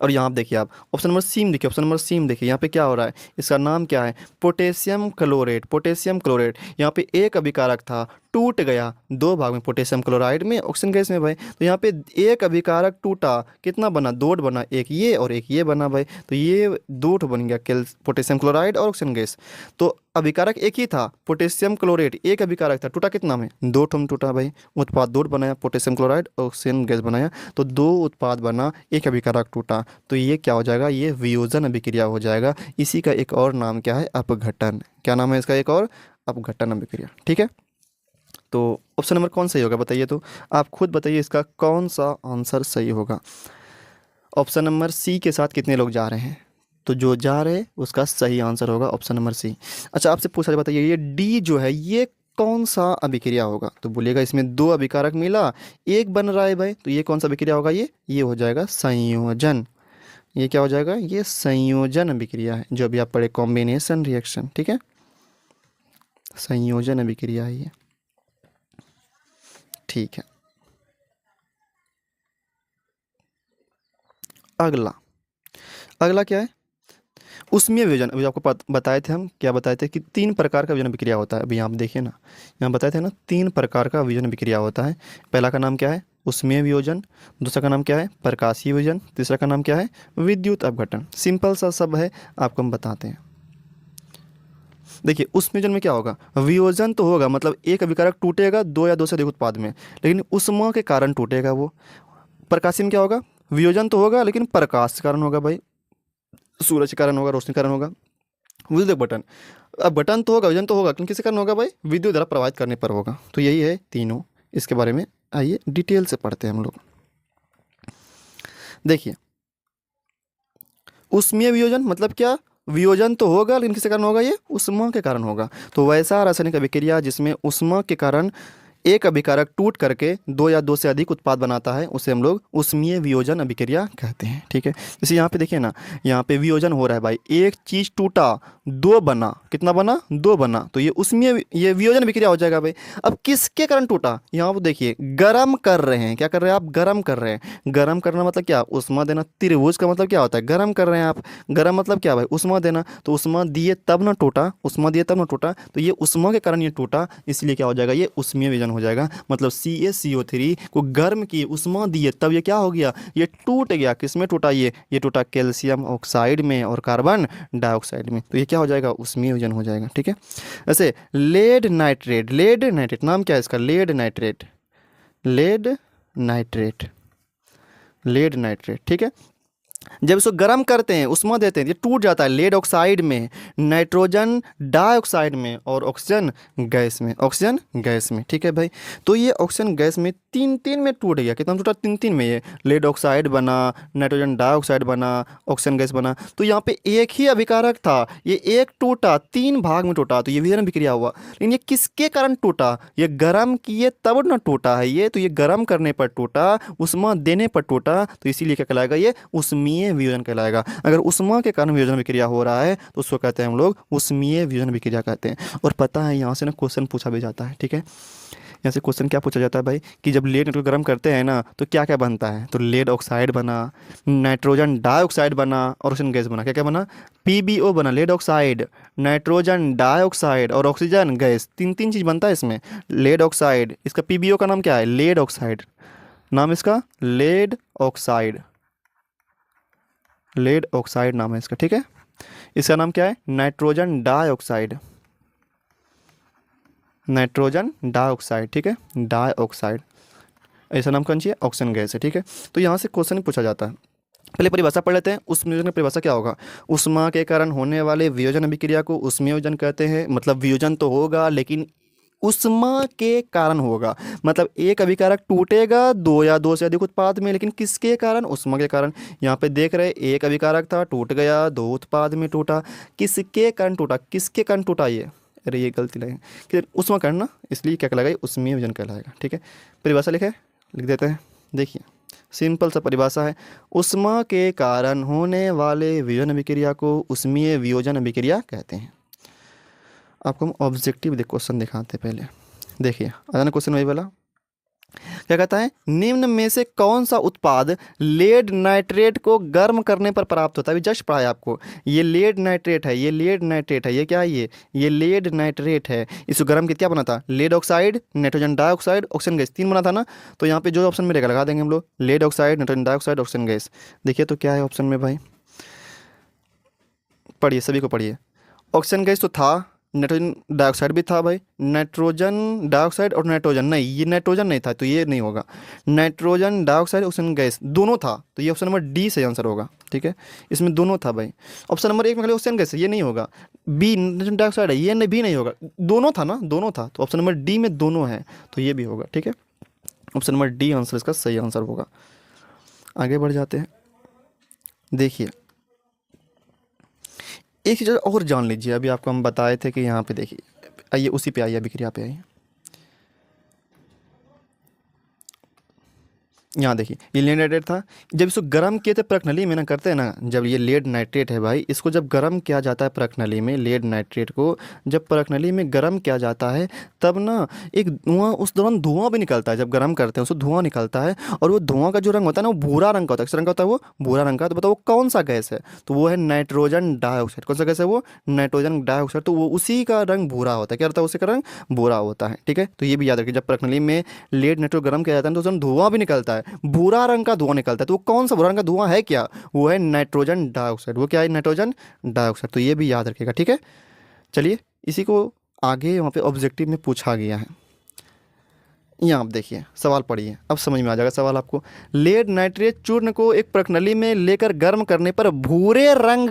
और यहाँ आप देखिए, आप ऑप्शन नंबर सी में देखिए, ऑप्शन नंबर सी में देखिए, यहाँ पे क्या हो रहा है, इसका नाम क्या है, पोटेशियम क्लोरेट। पोटेशियम क्लोरेट, यहाँ पे एक अभिकारक था, टूट गया 2 भाग में, पोटेशियम क्लोराइड में, ऑक्सीजन गैस में भाई। तो यहाँ पे एक अभिकारक टूटा, कितना बना, 2 बना, एक ये और एक ये बना भाई। तो ये 2 बन गया, पोटेशियम क्लोराइड और ऑक्सीजन गैस। तो अभिकारक एक ही था, पोटेशियम क्लोरेट, एक अभिकारक था, टूटा कितना में, 2 में टूटा भाई। उत्पाद 2 बनाया, पोटेशियम क्लोराइड ऑक्सीजन गैस बनाया, तो 2 उत्पाद बना, एक अभिकारक टूटा। तो ये क्या हो जाएगा, ये वियोजन अभिक्रिया हो जाएगा। इसी का एक और नाम क्या है, अपघटन। क्या नाम है इसका एक और, अपघटन अभिक्रिया, ठीक है। तो ऑप्शन नंबर कौन सही होगा बताइए, तो आप खुद बताइए इसका कौन सा आंसर सही होगा। ऑप्शन नंबर सी के साथ कितने लोग जा रहे हैं, तो जो जा रहे हैं उसका सही आंसर होगा ऑप्शन नंबर सी। अच्छा आपसे पूछा बताइए ये डी जो है ये कौन सा अभिक्रिया होगा, तो बोलिएगा इसमें 2 अभिकारक मिला, 1 बन रहा है भाई, तो ये कौन सा अभिक्रिया होगा, ये हो जाएगा संयोजन। ये क्या हो जाएगा, ये संयोजन अभिक्रिया है, जो अभी आप पढ़े कॉम्बिनेशन रिएक्शन, ठीक है, संयोजन अभिक्रिया है ये, ठीक है। अगला क्या है, उष्मीय वियोजन। अभी आपको बताए थे हम, क्या बताए थे कि 3 प्रकार का वियोजन अभिक्रिया होता है। अभी यहाँ आप देखिए ना, यहाँ बताए थे ना 3 प्रकार का वियोजन अभिक्रिया होता है। पहला का नाम क्या है, उष्मीय वियोजन। दूसरा का नाम क्या है, प्रकाशीय वियोजन। तीसरा का नाम क्या है, विद्युत अपघटन। सिंपल सा सब है, आपको हम बताते हैं। देखिए उष्मीय वियोजन में क्या होगा, वियोजन तो होगा, मतलब एक अभिकारक टूटेगा 2 या 2 से अधिक उत्पाद में, लेकिन उष्मा के कारण टूटेगा वो। प्रकाशीय में क्या होगा, वियोजन तो होगा लेकिन प्रकाश के कारण होगा भाई, सूरज के कारण होगा, रोशनी के कारण होगा। विद्युत बटन, अब बटन तो होगा, विजन तो होगा, लेकिन किसके कारण होगा भाई, विद्युत द्वारा प्रभावित करने पर होगा। तो यही है तीनों, इसके बारे में आइए डिटेल से पढ़ते हैं हम लोग। देखिए उष्मीय वियोजन मतलब क्या, वियोजन तो होगा लेकिन किसके कारण होगा, ये उष्मा के कारण होगा। तो वैसा रासायनिक अभिक्रिया जिसमें उष्मा के कारण एक अभिकारक टूट करके 2 या 2 से अधिक उत्पाद बनाता है, उसे हम लोग उष्मीय वियोजन अभिक्रिया कहते हैं, ठीक है। जैसे यहाँ पे देखिए ना, यहाँ पे वियोजन हो रहा है भाई, एक चीज़ टूटा 2 बना, कितना बना, 2 बना, तो ये उष्मीय, ये वियोजन अभिक्रिया हो जाएगा भाई। अब किसके कारण टूटा, यहाँ पर देखिए गर्म कर रहे हैं, क्या कर रहे हैं आप, गर्म कर रहे हैं। गर्म करना मतलब क्या, उष्मा देना। त्रिभुज का मतलब क्या होता है, गर्म कर रहे हैं आप, गर्म मतलब क्या भाई, उष्मा देना। तो उष्मा दिए तब ना टूटा, उष्मा दिए तब ना टूटा, तो ये उष्मा के कारण ये टूटा, इसलिए क्या हो जाएगा, ये उष्मीय वियोजन हो जाएगा। मतलब CaCO3 को गर्म किए, उष्मा दिए, तब ये क्या हो गया, ये टूट गया। किसमें टूटा, ये टूटा कैल्शियम ऑक्साइड में और कार्बन डाइऑक्साइड में, तो ये क्या हो जाएगा, उष्मीय वियोजन हो जाएगा, ठीक है। ऐसे लेड नाइट्रेट, लेड नाइट्रेट नाम क्या है इसका, lead nitrate, lead nitrate, lead nitrate, ठीक है। जब इसको गर्म करते हैं, उष्मा देते हैं, ये टूट जाता है लेड ऑक्साइड में, नाइट्रोजन डाइऑक्साइड में और ऑक्सीजन गैस में, ऑक्सीजन गैस में, ठीक है भाई। तो ये ऑक्सीजन गैस में तीन तीन में टूट गया, कितना टूटा, तीन तीन में। ये लेड ऑक्साइड बना, नाइट्रोजन डाइऑक्साइड बना, ऑक्सीजन गैस बना। तो यहाँ पे एक ही अभिकारक था, ये एक टूटा, तीन भाग में टूटा, तो ये विघटन विक्रिया हुआ। लेकिन ये किसके कारण टूटा, ये गर्म किए तब ना टूटा है ये, तो ये गर्म करने पर टूटा, उष्मा देने पर टूटा, तो इसीलिए क्या कहलाएगा, ये उष्मीय वियोजन कहलाएगा। अगर उष्मा के कारण वियोजन विक्रिया हो रहा है तो उसको कहते हैं हम लोग उष्मीय वियोजन विक्रिया कहते हैं। और पता है यहाँ से ना क्वेश्चन पूछा भी जाता है, ठीक है। यहाँ से क्वेश्चन क्या पूछा जाता है भाई, कि जब लेड को गर्म करते हैं ना तो क्या क्या बनता है, तो लेड ऑक्साइड बना, नाइट्रोजन डाइऑक्साइड बना और ऑक्सीजन गैस बना। क्या क्या बना, पीबीओ बना, लेड ऑक्साइड, नाइट्रोजन डाइऑक्साइड और ऑक्सीजन गैस, तीन तीन चीज़ बनता है इसमें। लेड ऑक्साइड, इसका पीबीओ का नाम क्या है, लेड ऑक्साइड, नाम इसका लेड ऑक्साइड, लेड ऑक्साइड नाम है इसका, ठीक है। इसका नाम क्या है, नाइट्रोजन डाइऑक्साइड, नाइट्रोजन डाइऑक्साइड, ठीक है, डाइऑक्साइड, ऐसा नाम कौन सी है, ऑक्सीजन गैस है, ठीक है। तो यहाँ से क्वेश्चन पूछा जाता है। पहले परिभाषा पढ़ लेते हैं, उष्मीय वियोजन की परिभाषा क्या होगा। उष्मा के कारण होने वाले वियोजन अभिक्रिया को उष्मीय वियोजन कहते हैं। मतलब वियोजन तो होगा लेकिन उष्मा के कारण होगा, मतलब एक अभिकारक टूटेगा दो या दो से अधिक उत्पाद में, लेकिन किसके कारण, उष्मा के कारण। यहाँ पे देख रहे एक अभिकारक था, टूट गया, दो उत्पाद में टूटा, किसके कारण टूटा, किसके कारण टूटा, ये अरे ये गलती लगे कि उष्मा कारण ना, इसलिए क्या कहलाएगा, उष्मीय वियोजन कहलाएगा, ठीक है। परिभाषा लिखे, लिख देते हैं, देखिए सिंपल सा परिभाषा है, उष्मा के कारण होने वाले वियोजन अभिक्रिया को उष्मीय वियोजन अभिक्रिया कहते हैं। आपको हम ऑब्जेक्टिव क्वेश्चन दिखाते हैं पहले, देखिए अगला क्वेश्चन वही वाला, क्या कहता है, निम्न में से कौन सा उत्पाद लेड नाइट्रेट को गर्म करने पर प्राप्त होता है। अभी जस्ट पढ़ा है आपको, ये लेड नाइट्रेट है, ये लेड नाइट्रेट है, ये क्या है, ये लेड नाइट्रेट है। इसको गर्म किया, क्या बना था, lead oxide, nitrogen dioxide, oxygen gas, तीन बना था ना। तो यहाँ पे जो ऑप्शन में रहेगा लगा देंगे हम लोग, lead oxide, nitrogen dioxide, oxygen gas. देखिए तो क्या है ऑप्शन में भाई, पढ़िए सभी को पढ़िए। ऑक्सीजन गैस तो था, नाइट्रोजन डाइऑक्साइड भी था भाई, नाइट्रोजन डाइऑक्साइड और नाइट्रोजन नहीं, ये नाइट्रोजन नहीं था तो ये नहीं होगा, नाइट्रोजन डाइऑक्साइड ऑक्सीजन गैस दोनों था, तो ये ऑप्शन नंबर डी सही आंसर होगा, ठीक है। इसमें दोनों था भाई, ऑप्शन नंबर एक में खाली ऑक्सीजन गैस है, ये नहीं होगा। बी नाइट्रोजन डाइऑक्साइड है, ये नहीं, भी नहीं होगा, दोनों था ना, दोनों था, तो ऑप्शन नंबर डी में दोनों है, तो ये भी होगा, ठीक है। ऑप्शन नंबर डी आंसर इसका सही आंसर होगा। आगे बढ़ जाते हैं, देखिए एक चीज़ और जान लीजिए, अभी आपको हम बताए थे कि यहाँ पे देखिए, आइए उसी पे आइए, अभिक्रिया पे आइए, यहाँ देखिए ये लेड नाइट्रेट था, जब इसको गर्म किए थे प्रकनली में ना, करते हैं ना, जब ये लेड नाइट्रेट है भाई, इसको जब गर्म किया जाता है प्रकनली में, लेड नाइट्रेट को जब प्रकनली में गर्म किया जाता है तब ना एक धुआं, उस दौरान धुआं भी निकलता है, जब गर्म करते हैं उसको धुआं निकलता है, और वो धुआं का जो रंग होता है ना वो भूरा रंग का होता है। किस रंग का होता है वो, भूरा रंग का। तो बताओ वो कौन सा गैस है, तो वो है नाइट्रोजन डाइऑक्साइड। कौन सा गैस है वो, नाइट्रोजन डाइऑक्साइड। तो वो उसी का रंग भूरा होता है, क्या होता है, उसी का रंग भूरा होता है, ठीक है। तो ये भी याद रखिए, जब प्रकनली में लेड नाइट्रेट गर्म किया जाता है तो उसमें धुआं भी निकलता है, भूरा रंग का धुआं निकलता है। तो वो कौन सा भूरा रंग का धुआं है, क्या, वो है नाइट्रोजन डाइऑक्साइड। वो क्या है, नाइट्रोजन डाइऑक्साइड। तो ये भी याद रखिएगा, ठीक है। चलिए इसी को आगे वहाँ पे ऑब्जेक्टिव में पूछा गया है, यहाँ आप देखिए सवाल पढ़िए, अब समझ में आ जाएगा सवाल आपको। लेड नाइट्रेट चूर्ण को एक प्रकनली में लेकर गर्म करने पर भूरे रंग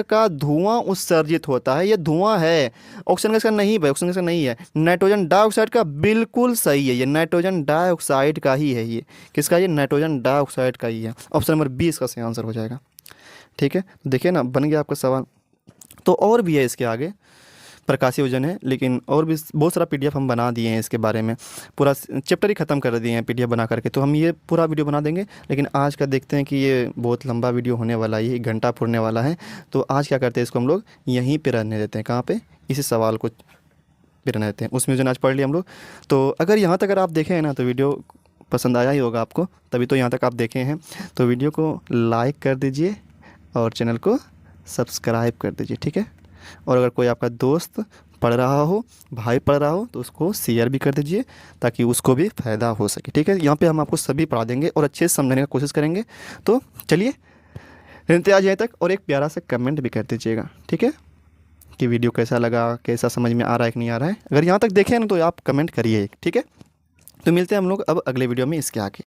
का धुआं उत्सर्जित होता है। ये धुआं है, ऑक्सीजन गैस का नहीं भाई, ऑक्सीजन गैस का नहीं है, नाइट्रोजन डाइऑक्साइड का बिल्कुल सही है, ये नाइट्रोजन डाइऑक्साइड का ही है। ये किसका, ये नाइट्रोजन डाइऑक्साइड का ही है। ऑप्शन नंबर 20 का सही आंसर हो जाएगा, ठीक है। देखिए ना बन गया आपका सवाल। तो और भी है इसके आगे, प्रकाशीय वजन है, लेकिन और भी बहुत सारा पीडीएफ हम बना दिए हैं इसके बारे में, पूरा चैप्टर ही ख़त्म कर दिए हैं पीडीएफ बना करके। तो हम ये पूरा वीडियो बना देंगे, लेकिन आज का देखते हैं कि ये बहुत लंबा वीडियो होने वाला है, 1 घंटा पुरने वाला है। तो आज क्या करते हैं, इसको हम लोग यहीं पर रहने देते हैं, कहाँ पे, इसी सवाल को पे रहने देते हैं। उसमें जो आज पढ़ लिया हम लोग। तो अगर यहाँ तक अगर आप देखें ना तो वीडियो पसंद आया ही होगा आपको, तभी तो यहाँ तक आप देखे हैं। तो वीडियो को लाइक कर दीजिए और चैनल को सब्सक्राइब कर दीजिए, ठीक है। और अगर कोई आपका दोस्त पढ़ रहा हो, भाई पढ़ रहा हो, तो उसको शेयर भी कर दीजिए ताकि उसको भी फ़ायदा हो सके, ठीक है। यहाँ पे हम आपको सभी पढ़ा देंगे और अच्छे से समझने का कोशिश करेंगे। तो चलिए रहते आज यहाँ तक, और एक प्यारा सा कमेंट भी कर दीजिएगा, ठीक है, कि वीडियो कैसा लगा, कैसा समझ में आ रहा है कि नहीं आ रहा है। अगर यहाँ तक देखें ना तो आप कमेंट करिए, ठीक है। तो मिलते हैं हम लोग अब अगले वीडियो में इसके आगे।